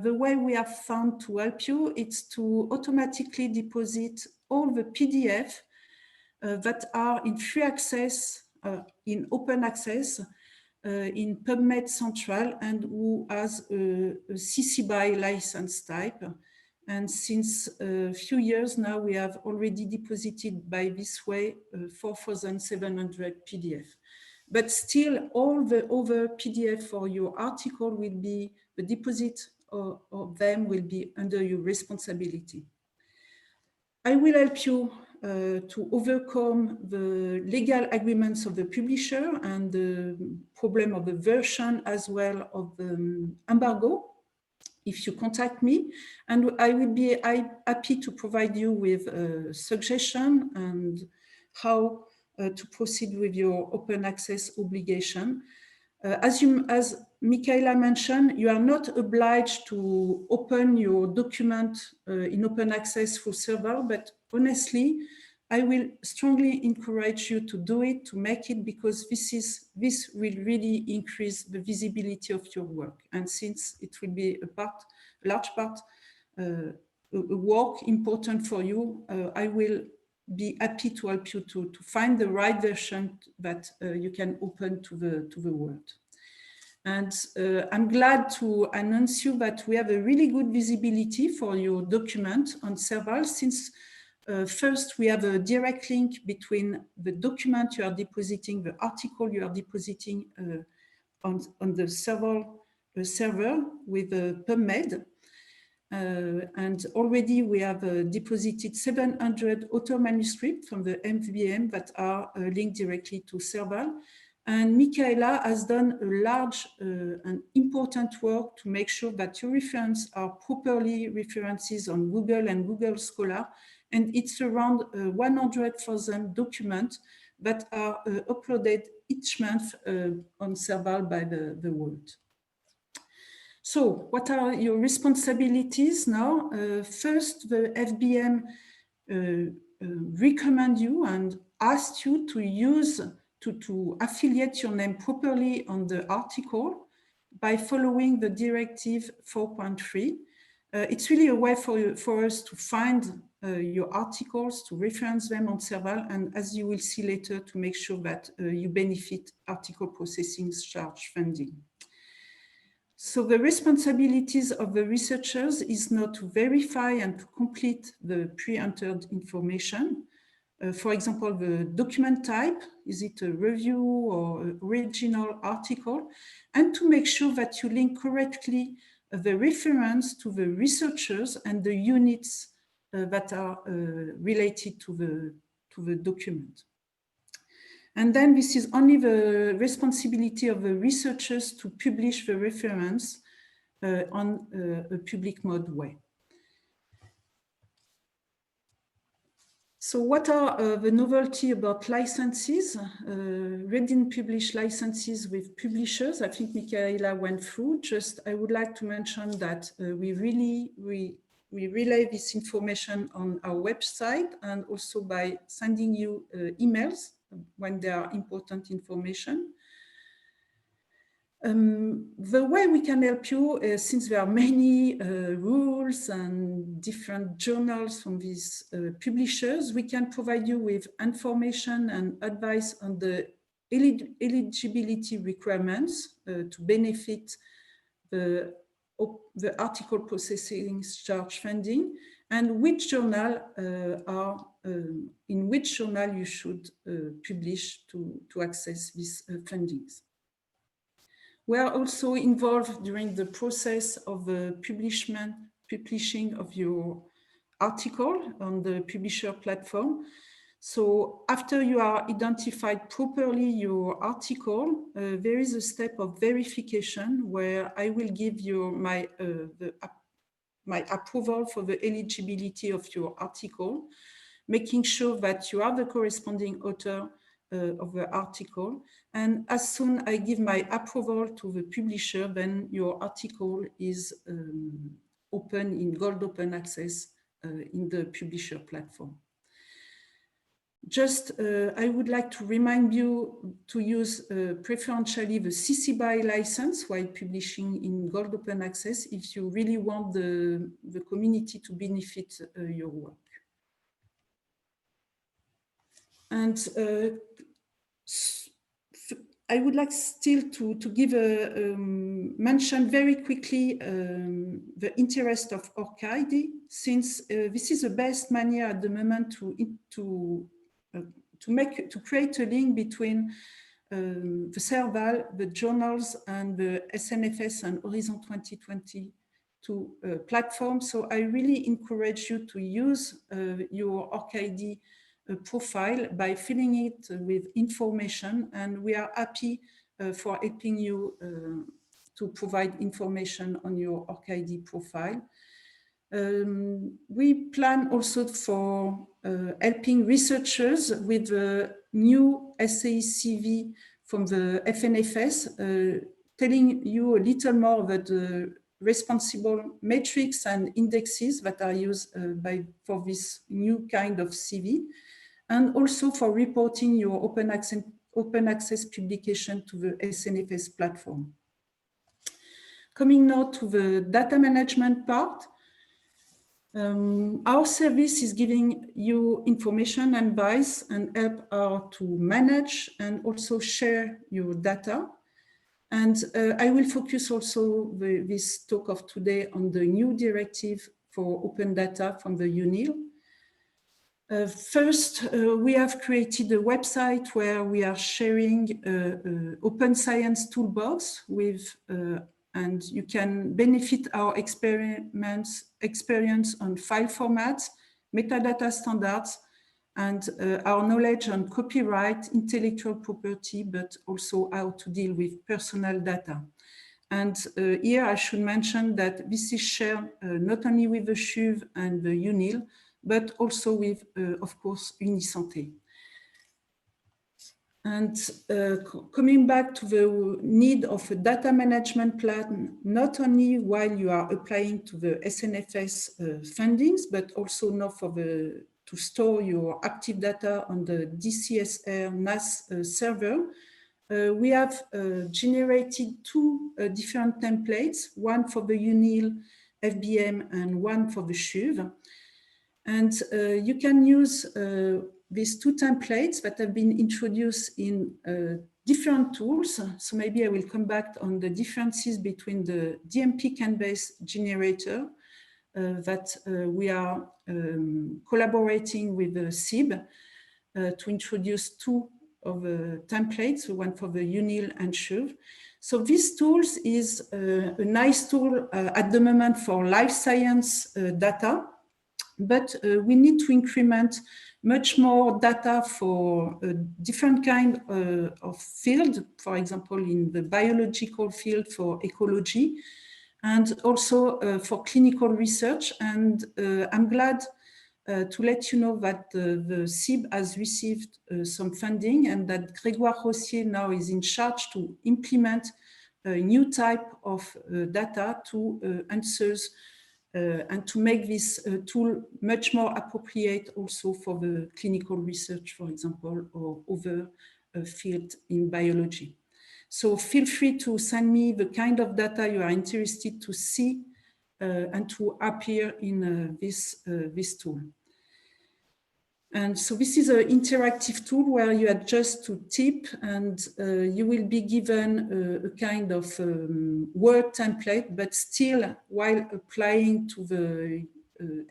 the way we have found to help you is to automatically deposit all the PDF that are in free access, in open access, in PubMed Central, and who has a CC BY license type. And since a few years now, we have already deposited by this way 4,700 PDF. But still, all the other PDF for your article will be, the deposit of them will be under your responsibility. I will help you to overcome the legal agreements of the publisher and the problem of the version as well of the embargo if you contact me, and I will be happy to provide you with a suggestion and how to proceed with your open access obligation. As Michaela mentioned, you are not obliged to open your document in open access through SERVAL, but honestly, I will strongly encourage you to do it, to make it, because this will really increase the visibility of your work. And since it will be a large part, work important for you, I will be happy to help you to find the right version that you can open to the world. And I'm glad to announce you that we have a really good visibility for your document on SERVAL, since first we have a direct link between the document you are depositing, the article you are depositing on the SERVAL server with PubMed. And already we have deposited 700 author manuscripts from the FBM that are linked directly to SERVAL. And Michaela has done a large and important work to make sure that your references are properly references on Google and Google Scholar. And it's around 100,000 documents that are uploaded each month on SERVAL by the world. So what are your responsibilities now? First, the FBM recommend you and ask you to use to affiliate your name properly on the article by following the Directive 4.3. It's really a way for us to find your articles, to reference them on SERVAL, and as you will see later, to make sure that you benefit article processing charge funding. So the responsibilities of the researchers is not to verify and to complete the pre-entered information. For example, the document type, is it a review or original article? And to make sure that you link correctly the reference to the researchers and the units that are related to the document. And then this is only the responsibility of the researchers to publish the reference on a public mode way. So what are the novelty about licenses? Read and publish licenses with publishers. I think Michaela went through. Just I would like to mention that we relay this information on our website and also by sending you emails when there are important information. The way we can help you, since there are many rules and different journals from these publishers, we can provide you with information and advice on the eligibility requirements to benefit the article processing charge funding, and which journal in which journal you should publish to access these fundings. We are also involved during the process of the publishing of your article on the publisher platform. So after you are identified properly your article, there is a step of verification where I will give you my approval for the eligibility of your article, making sure that you are the corresponding author of the article. And as soon as I give my approval to the publisher, then your article is open in gold open access in the publisher platform. I would like to remind you to use preferentially the CC BY license while publishing in Gold Open Access if you really want the community to benefit your work. And I would like still to give mention very quickly the interest of ORCID, since this is the best manner at the moment to create a link between the SERVAL, the journals, and the SNFS and Horizon 2022 platform. So I really encourage you to use your ORCID profile by filling it with information, and we are happy for helping you to provide information on your ORCID profile. We plan also for helping researchers with the new SAE CV from the FNFS, telling you a little more about the responsible metrics and indexes that are used for this new kind of CV, and also for reporting your open access publication to the SNFS platform. Coming now to the data management part, our service is giving you information and advice and help how to manage and also share your data. And I will focus also this talk of today on the new directive for open data from the UNIL. First, we have created a website where we are sharing open science toolbox with, and you can benefit our experience on file formats, metadata standards, and our knowledge on copyright, intellectual property, but also how to deal with personal data. And here I should mention that this is shared not only with the SHUV and the UNIL, but also with, of course, Unisanté. And coming back to the need of a data management plan, not only while you are applying to the SNFS fundings, but also now to store your active data on the DCSR NAS server. We have generated two different templates, one for the UNIL FBM and one for the SHUV. And you can use these two templates that have been introduced in different tools. So maybe I will come back on the differences between the DMP CAN-based generator that we are collaborating with the SIB to introduce two of the templates, one for the UNIL and SHUV. So this tool is a nice tool at the moment for life science data, but we need to increment much more data for a different kind of field, for example, in the biological field for ecology, and also for clinical research. And I'm glad to let you know that the SIB has received some funding, and that Grégoire Rossier now is in charge to implement a new type of data to answers and to make this tool much more appropriate also for the clinical research, for example, or other field in biology. So feel free to send me the kind of data you are interested to see and to appear in this tool. And so this is an interactive tool where you adjust to tip, and you will be given a kind of Word template, but still while applying to the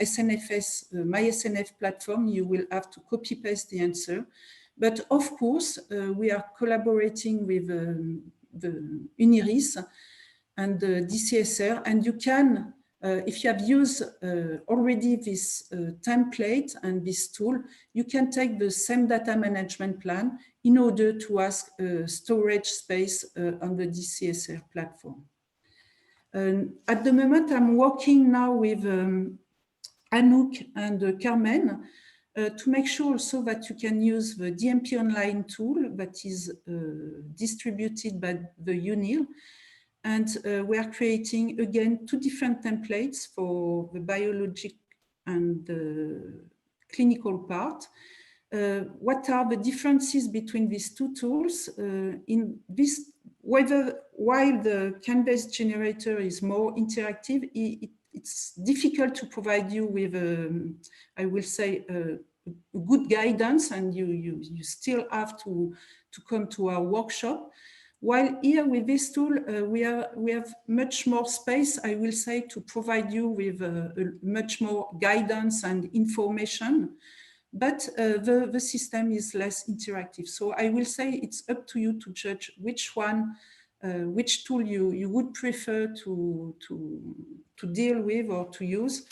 SNFS, MySNF platform, you will have to copy paste the answer. But of course, we are collaborating with the UNIRIS and the DCSR, and you can, if you have used already this template and this tool, you can take the same data management plan in order to ask storage space on the DCSR platform. At the moment, I'm working now with Anouk and Carmen to make sure also that you can use the DMP Online tool that is distributed by the UNIL. And we are creating, again, two different templates for the biologic and the clinical part. what are the differences between these two tools? In this, while the CAN-based generator is more interactive, it's difficult to provide you with, I will say, good guidance, and you still have to come to our workshop. While here with this tool, we have much more space, I will say, to provide you with much more guidance and information, but the system is less interactive. So I will say it's up to you to judge which one, which tool you would prefer to deal with or to use.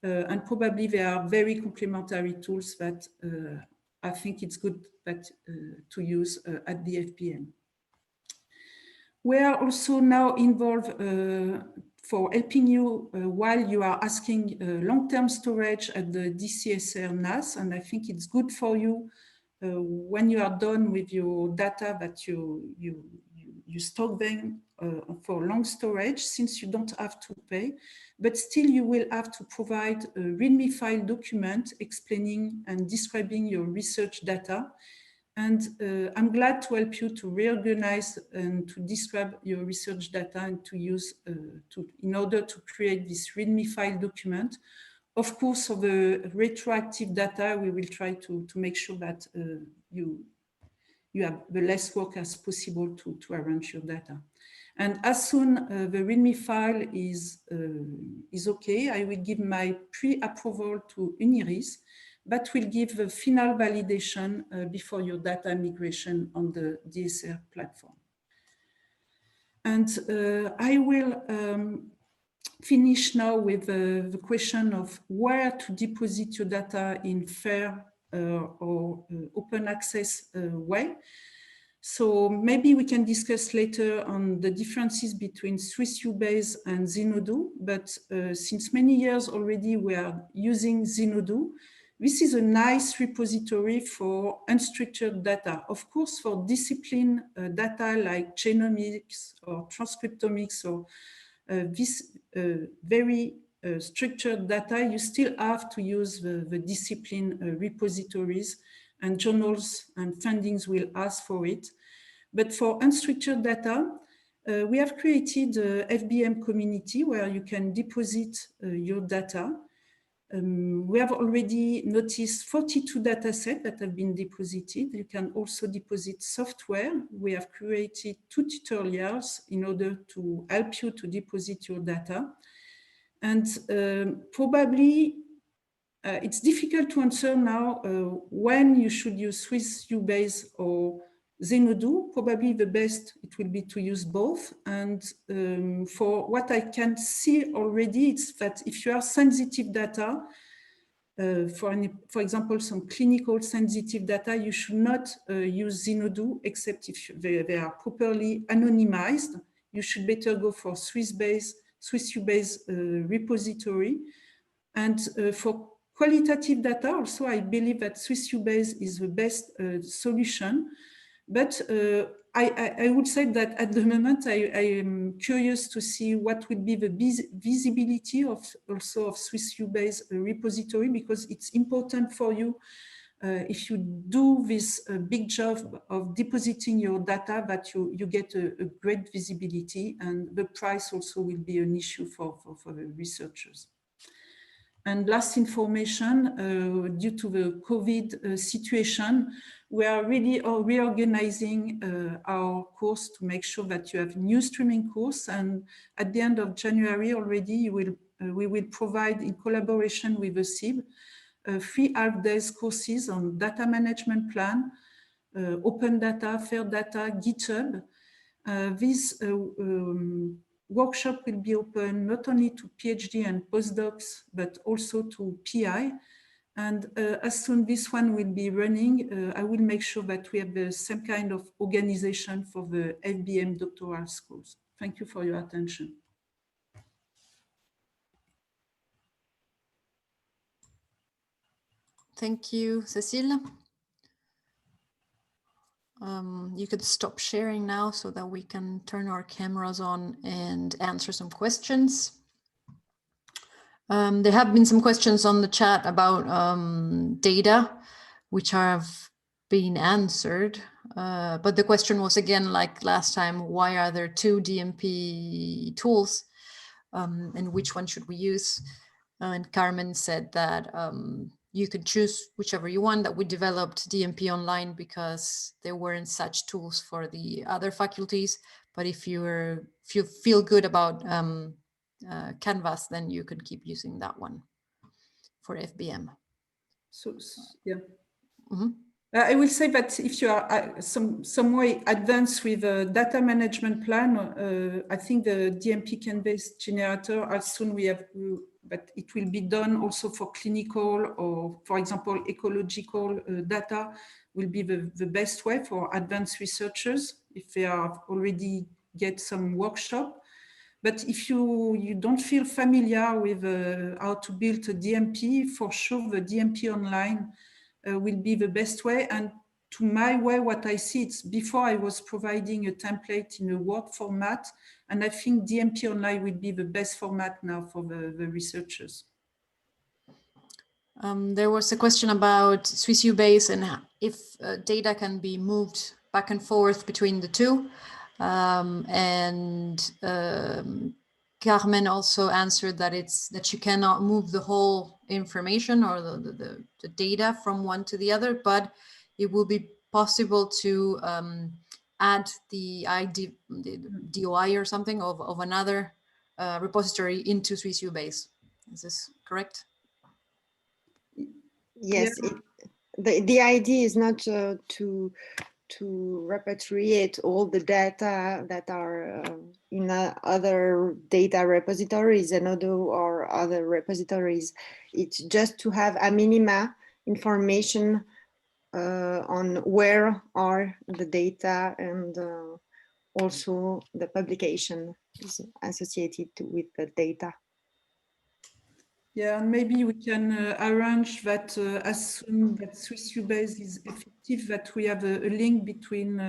And probably there are very complementary tools that I think it's good to use at the FBM. We are also now involved for helping you while you are asking long-term storage at the DCSR NAS, and I think it's good for you when you are done with your data that you stock them for long storage, since you don't have to pay, but still you will have to provide a README file document explaining and describing your research data. And I'm glad to help you to reorganize and to describe your research data and to use in order to create this README file document. Of course, for the retroactive data, we will try to make sure that you have the less work as possible to arrange your data. And as soon the README file is okay, I will give my pre-approval to UNIRIS, that will give the final validation before your data migration on the DSR platform. And I will finish now with the question of where to deposit your data in fair or open access way. So maybe we can discuss later on the differences between Swiss UBase and Zenodo, but since many years already we are using Zenodo. This is a nice repository for unstructured data. Of course, for discipline data like genomics or transcriptomics or this very structured data, you still have to use the discipline repositories, and journals and fundings will ask for it. But for unstructured data, we have created a FBM community where you can deposit your data. We have already noticed 42 datasets that have been deposited. You can also deposit software. We have created 2 tutorials in order to help you to deposit your data. And probably it's difficult to answer now when you should use Swiss UBase or Zenodo. Probably the best it will be to use both. And for what I can see already, it's that if you have sensitive data, for example, some clinical sensitive data, you should not use Zenodo except if they are properly anonymized. You should better go for Swiss UBase repository. And for qualitative data, also, I believe that Swiss UBase is the best solution. But I would say that at the moment, I am curious to see what would be the visibility of Swiss UBase repository, because it's important for you if you do this big job of depositing your data, that you get a great visibility, and the price also will be an issue for the researchers. And last information, due to the COVID situation, we are really reorganizing our course to make sure that you have new streaming course. And at the end of January already, we will provide, in collaboration with the SIB, 3 half-days courses on data management plan, open data, fair data, GitHub. This workshop will be open not only to PhD and postdocs, but also to PI. And as soon as this one will be running, I will make sure that we have the same kind of organization for the FBM doctoral schools. Thank you for your attention. Thank you, Cécile. You could stop sharing now so that we can turn our cameras on and answer some questions. There have been some questions on the chat about data. which have been answered. But the question was again, like last time, why are there 2 DMP tools and which one should we use? And Carmen said that you could choose whichever you want, that we developed DMP online because there weren't such tools for the other faculties. But if you feel good about Canvas, then you can keep using that one for FBM. So yeah. Mm-hmm. I will say that if you are some way advanced with a data management plan, I think the DMP Canvas generator, as soon we have, but it will be done also for clinical or, for example, ecological data will be the best way for advanced researchers if they are already get some workshop. But if you don't feel familiar with how to build a DMP, for sure the DMP online will be the best way. And to my way, what I see, it's before I was providing a template in a Word format, and I think DMP online will be the best format now for the researchers. There was a question about SwissU base and if data can be moved back and forth between the two. Carmen also answered that that you cannot move the whole information or the data from one to the other, but it will be possible to add the DOI or something of another repository into SwissU base. Is this correct? Yes, Yeah. The idea is not to repatriate all the data that are in other data repositories, Zenodo or other repositories. It's just to have a minima information on where are the data, and also the publication is associated with the data. Yeah, and maybe we can arrange that as soon that SwissU base is effective, that we have a link between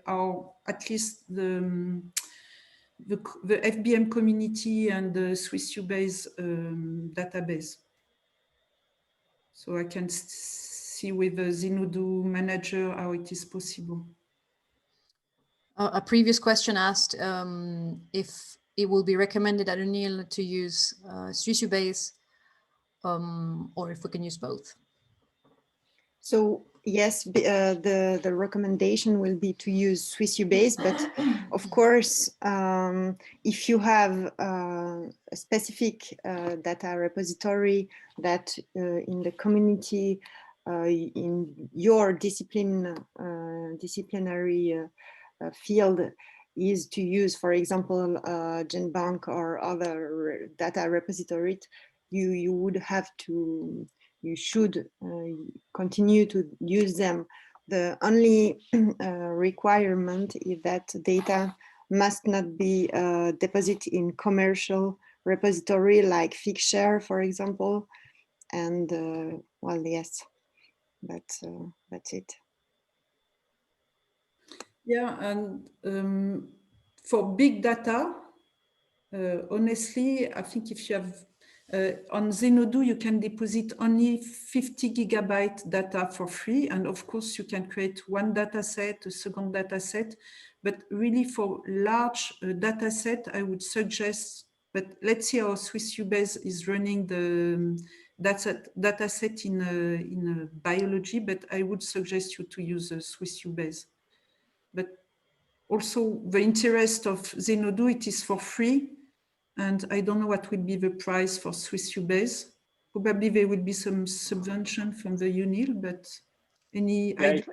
our, at least the FBM community and the SwissU base database. So I can see with the Zenodo manager how it is possible. A previous question asked if it will be recommended at UNIL to use SwissU base or if we can use both. So yes, the recommendation will be to use SwissU base, but of course, if you have a specific data repository that in the community, in your disciplinary field is to use, for example, GenBank or other data repository, you would have to, you should continue to use them. The only requirement is that data must not be deposited in commercial repository like Figshare, for example. And well, yes, that's it. Yeah, and for big data, honestly, I think if you have on Zenodo, you can deposit only 50 gigabyte data for free. And of course, you can create one data set, a second data set. But really for large data set, I would suggest, but let's see how SwissU base is running the data set in biology, but I would suggest you to use a SwissU base. But also the interest of Zenodo, it is for free. And I don't know what will be the price for SwissU base. Probably there will be some subvention from the UNIL, but any idea?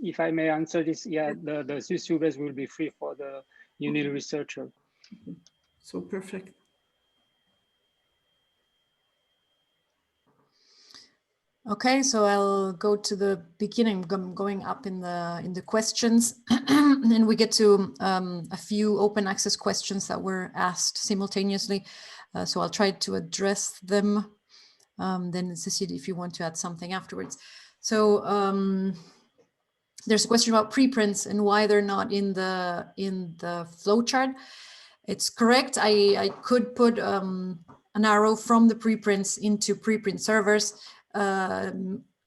If I may answer this, yeah, the SwissU base will be free for the UNIL researcher. Okay. So perfect. Okay, so I'll go to the beginning, going up in the questions, and we get to a few open access questions that were asked simultaneously. So I'll try to address them. Then Cecilia, if you want to add something afterwards. So there's a question about preprints and why they're not in the flowchart. It's correct. I could put an arrow from the preprints into preprint servers.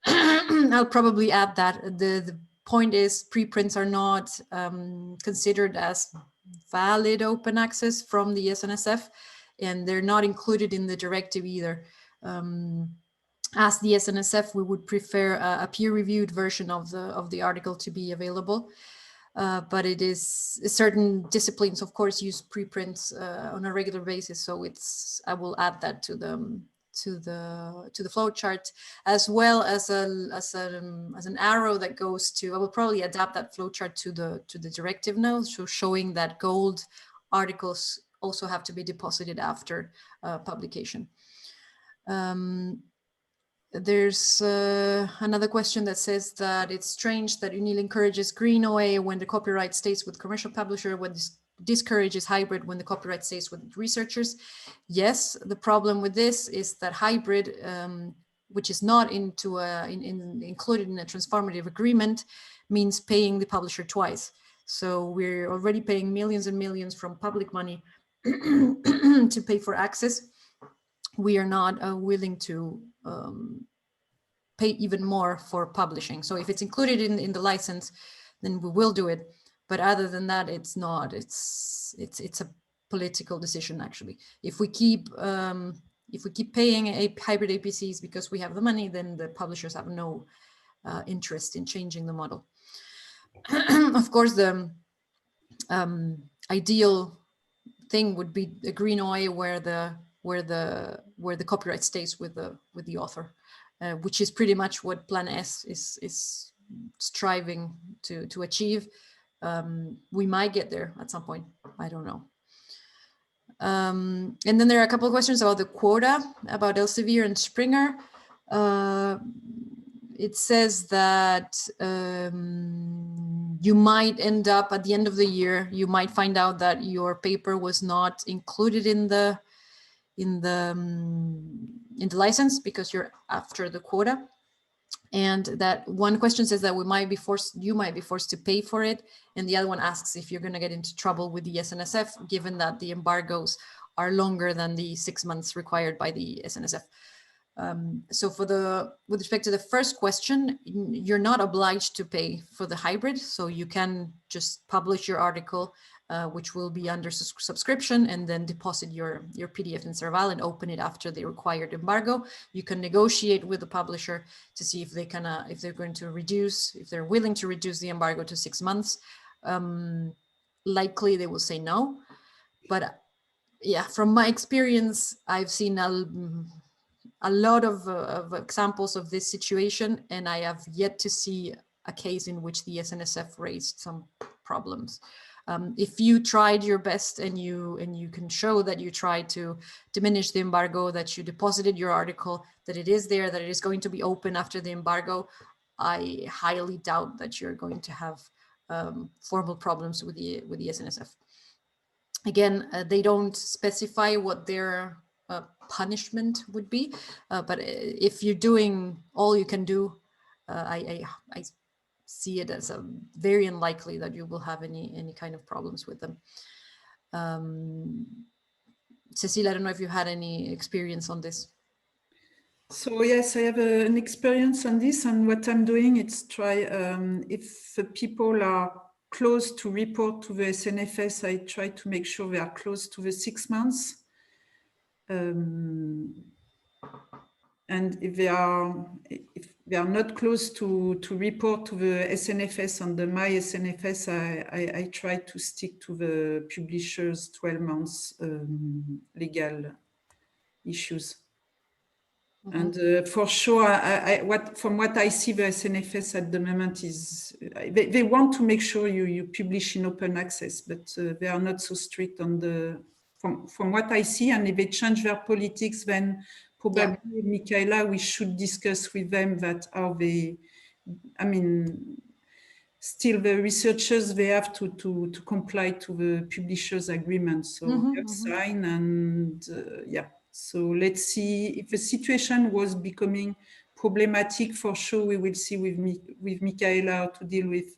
I'll probably add that the point is preprints are not considered as valid open access from the SNSF, and they're not included in the directive either. As the SNSF, we would prefer a peer-reviewed version of the article to be available. But it is certain disciplines, of course, use preprints on a regular basis. So I will add that to the flow chart, as well as an arrow that goes to. I will probably adapt that flow chart to the directive now, so showing that gold articles also have to be deposited after publication. There's another question that says that it's strange that UNIL encourages green OA when the copyright stays with commercial publisher, when discourages hybrid when the copyright stays with researchers. Yes, the problem with this is that hybrid, which is not included in a transformative agreement, means paying the publisher twice. So we're already paying millions and millions from public money to pay for access. We are not willing to pay even more for publishing. So if it's included in the license, then we will do it. But other than that, it's not. It's a political decision, actually. If we keep paying a hybrid APCs because we have the money, then the publishers have no interest in changing the model. Of course, the ideal thing would be a green OA where the copyright stays with the author, which is pretty much what Plan S is striving to achieve. We might get there at some point. I don't know. And then there are a couple of questions about the quota, about Elsevier and Springer. It says that you might end up at the end of the year, you might find out that your paper was not included in the license because you're after the quota. And that one question says that you might be forced to pay for it. And the other one asks if you're going to get into trouble with the SNSF, given that the embargoes are longer than the 6 months required by the SNSF. So with respect to the first question, you're not obliged to pay for the hybrid. So you can just publish your article, which will be under subscription, and then deposit your PDF in SERVAL and open it after the required embargo. You can negotiate with the publisher to see if they're going to reduce, if they're willing to reduce the embargo to 6 months. Likely they will say no, but yeah, from my experience, I've seen a lot of examples of this situation, and I have yet to see a case in which the SNSF raised some problems. If you tried your best and you can show that you tried to diminish the embargo, that you deposited your article, that it is there, that it is going to be open after the embargo, I highly doubt that you're going to have formal problems with the SNSF. Again, they don't specify what their punishment would be, but if you're doing all you can do, I see it as very unlikely that you will have any kind of problems with them. Cecile, I don't know if you had any experience on this. So yes, I have an experience on this, and what I'm doing is try, if people are close to report to the SNFS, I try to make sure they are close to the 6 months. And if they are not close to report to the SNFS on the My SNFS, I try to stick to the publisher's 12 months legal issues. Mm-hmm. And for sure, from what I see, the SNFS at the moment is they want to make sure you publish in open access, but they are not so strict on the. From what I see, and if they change their politics, then probably, yeah, Michaela, we should discuss with them that how they, I mean, still the researchers, they have to comply to the publisher's agreement. So mm-hmm, they have signed, and yeah. So let's see if the situation was becoming problematic. For sure, we will see with Michaela how to deal with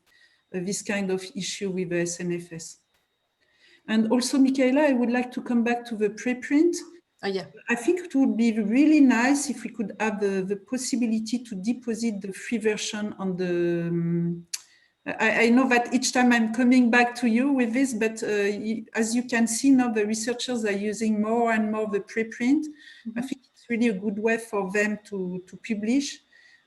this kind of issue with the SNFS. And also, Michaela, I would like to come back to the preprint. Yeah. I think it would be really nice if we could have the possibility to deposit the free version on the. I know that each time I'm coming back to you with this, but as you can see now, the researchers are using more and more the preprint. I think it's really a good way for them to publish.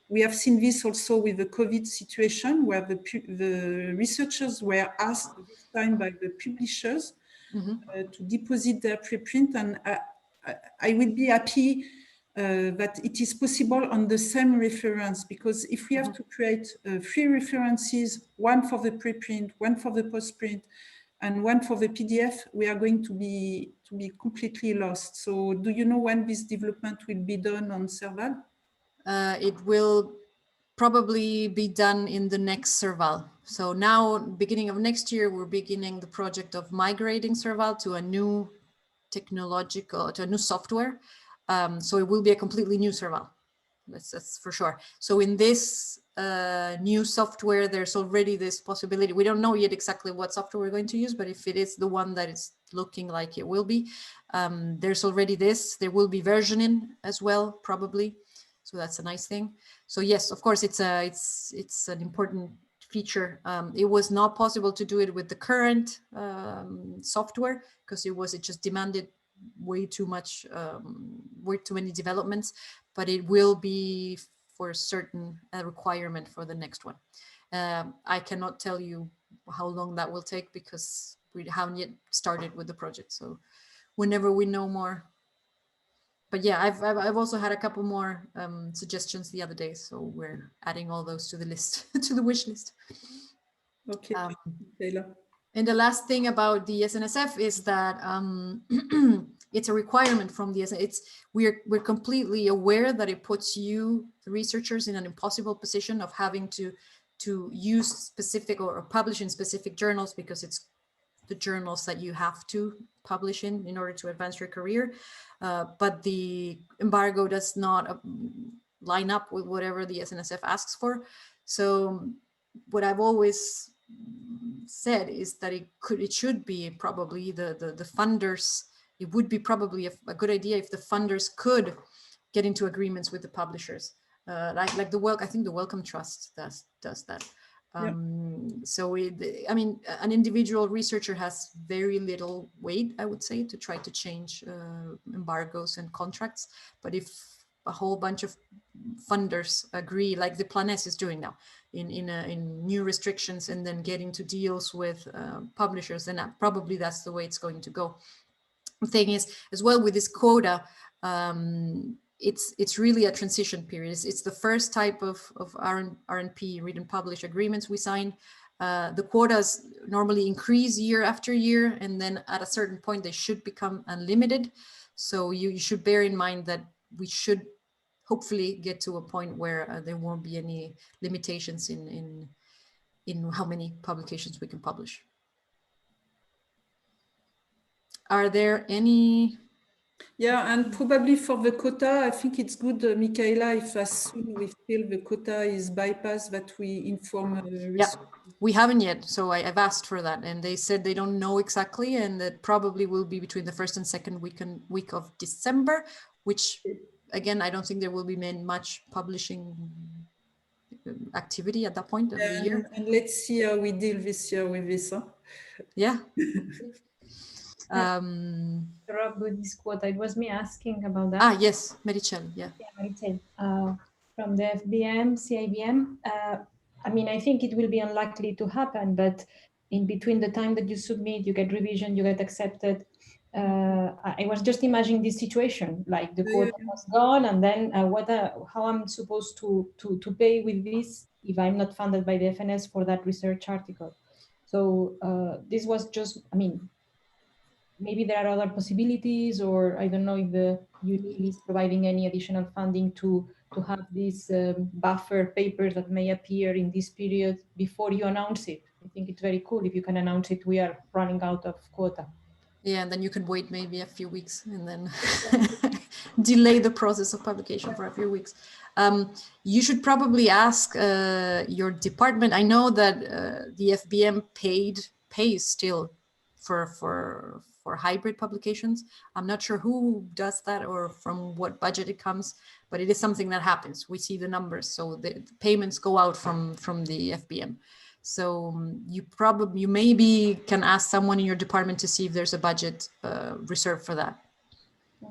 We have seen this also with the COVID situation, where the researchers were asked this time by the publishers to deposit their preprint, and I will be happy that it is possible on the same reference, because if we have to create 3 references, one for the preprint, one for the postprint, and one for the PDF, we are going to be completely lost. So do you know when this development will be done on SERVAL? It will probably be done in the next SERVAL. So now, beginning of next year, we're beginning the project of migrating SERVAL to a new to a new software. So it will be a completely new SERVAL. That's for sure. So in this new software, there's already this possibility. We don't know yet exactly what software we're going to use, but if it is the one that is looking like it will be, there's already this. There will be versioning as well, probably. So that's a nice thing. So yes, of course, it's an important feature. It was not possible to do it with the current software because it just demanded way too much, way too many developments, but it will be for a certain requirement for the next one. I cannot tell you how long that will take because we haven't yet started with the project. So whenever we know more. But yeah, I've also had a couple more suggestions the other day, so we're adding all those to the list, to the wish list. Okay, Taylor. And the last thing about the SNSF is that it's a requirement from the SNSF. We're completely aware that it puts you, the researchers, in an impossible position of having to use specific or publish in specific journals, because it's the journals that you have to publish in order to advance your career. But the embargo does not line up with whatever the SNSF asks for. So what I've always said is that it should be probably the funders. It would be probably a good idea if the funders could get into agreements with the publishers, like I think the Wellcome Trust does that. Yeah. So I mean, an individual researcher has very little weight, I would say, to try to change embargoes and contracts. But if a whole bunch of funders agree, like the Planes is doing now, in new restrictions, and then get into deals with publishers, then probably that's the way it's going to go. The thing is, as well, with this quota, it's really a transition period. It's the first type of RNP, read and publish agreements we sign. The quotas normally increase year after year, and then at a certain point they should become unlimited. So you should bear in mind that we should hopefully get to a point where there won't be any limitations in how many publications we can publish. Are there any? Yeah, and probably for the quota, I think it's good, Michaela, if as soon we feel the quota is bypassed, that we inform. Yeah, we haven't yet, so I've asked for that, and they said they don't know exactly, and that probably will be between the 1st and 2nd week of December, which again, I don't think there will be much publishing activity at that point of the year. And let's see how we deal this year with this. Huh? Yeah. Rob, with this quota, it was me asking about that. Yes, Marichel, yeah. Yeah, Marichel, from the FBM, CIBM. I mean, I think it will be unlikely to happen, but in between the time that you submit, you get revision, you get accepted. I was just imagining this situation, like the quota was gone, and then how I'm supposed to pay with this if I'm not funded by the FNS for that research article. So this was just, I mean, maybe there are other possibilities, or I don't know if the UNIL is providing any additional funding to have these buffer papers that may appear in this period before you announce it. I think it's very cool if you can announce it, we are running out of quota. Yeah, and then you can wait maybe a few weeks and then delay the process of publication for a few weeks. You should probably ask your department. I know that the FBM pays still for for hybrid publications. I'm not sure who does that or from what budget it comes, but it is something that happens. We see the numbers, so the payments go out from the FBM. So you maybe can ask someone in your department to see if there's a budget reserved for that.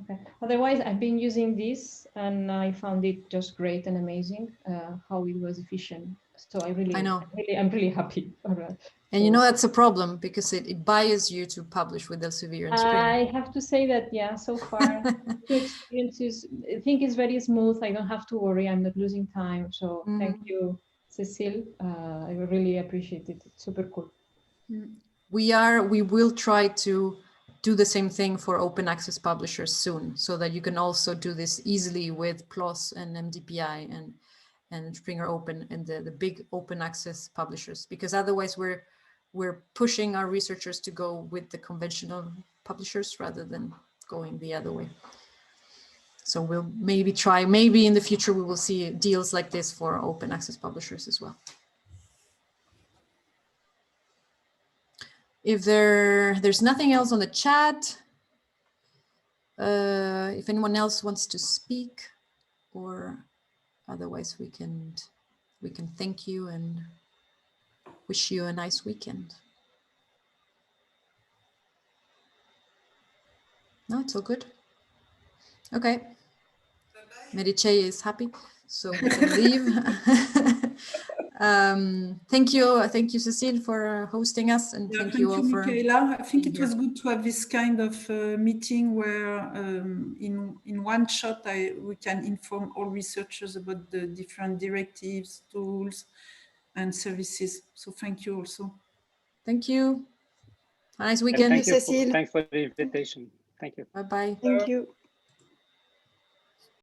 Okay. Otherwise, I've been using this and I found it just great and amazing how it was efficient. So I'm really happy. And you know, that's a problem because it biases you to publish with Elsevier and Springer. I have to say that, yeah, so far, two experiences, I think it's very smooth. I don't have to worry. I'm not losing time. So thank you, Cecile. I really appreciate it. It's super cool. We will try to do the same thing for open access publishers soon, so that you can also do this easily with PLOS and MDPI and Springer Open and the big open access publishers, because otherwise we're pushing our researchers to go with the conventional publishers rather than going the other way. So we'll maybe try, maybe in the future we will see deals like this for open access publishers as well. If there's nothing else on the chat, if anyone else wants to speak, or otherwise we can thank you and wish you a nice weekend. No, it's all good. Okay. Medice is happy, so we can leave. Thank you, Cecile, for hosting us, and thank you all for. Michaela. I think it was good to have this kind of meeting where, in one shot, we can inform all researchers about the different directives, tools, and services. So thank you also. Thank you. Have a nice weekend. Thank you, Cecile. thanks for the invitation. Thank you. Bye bye. Thank you.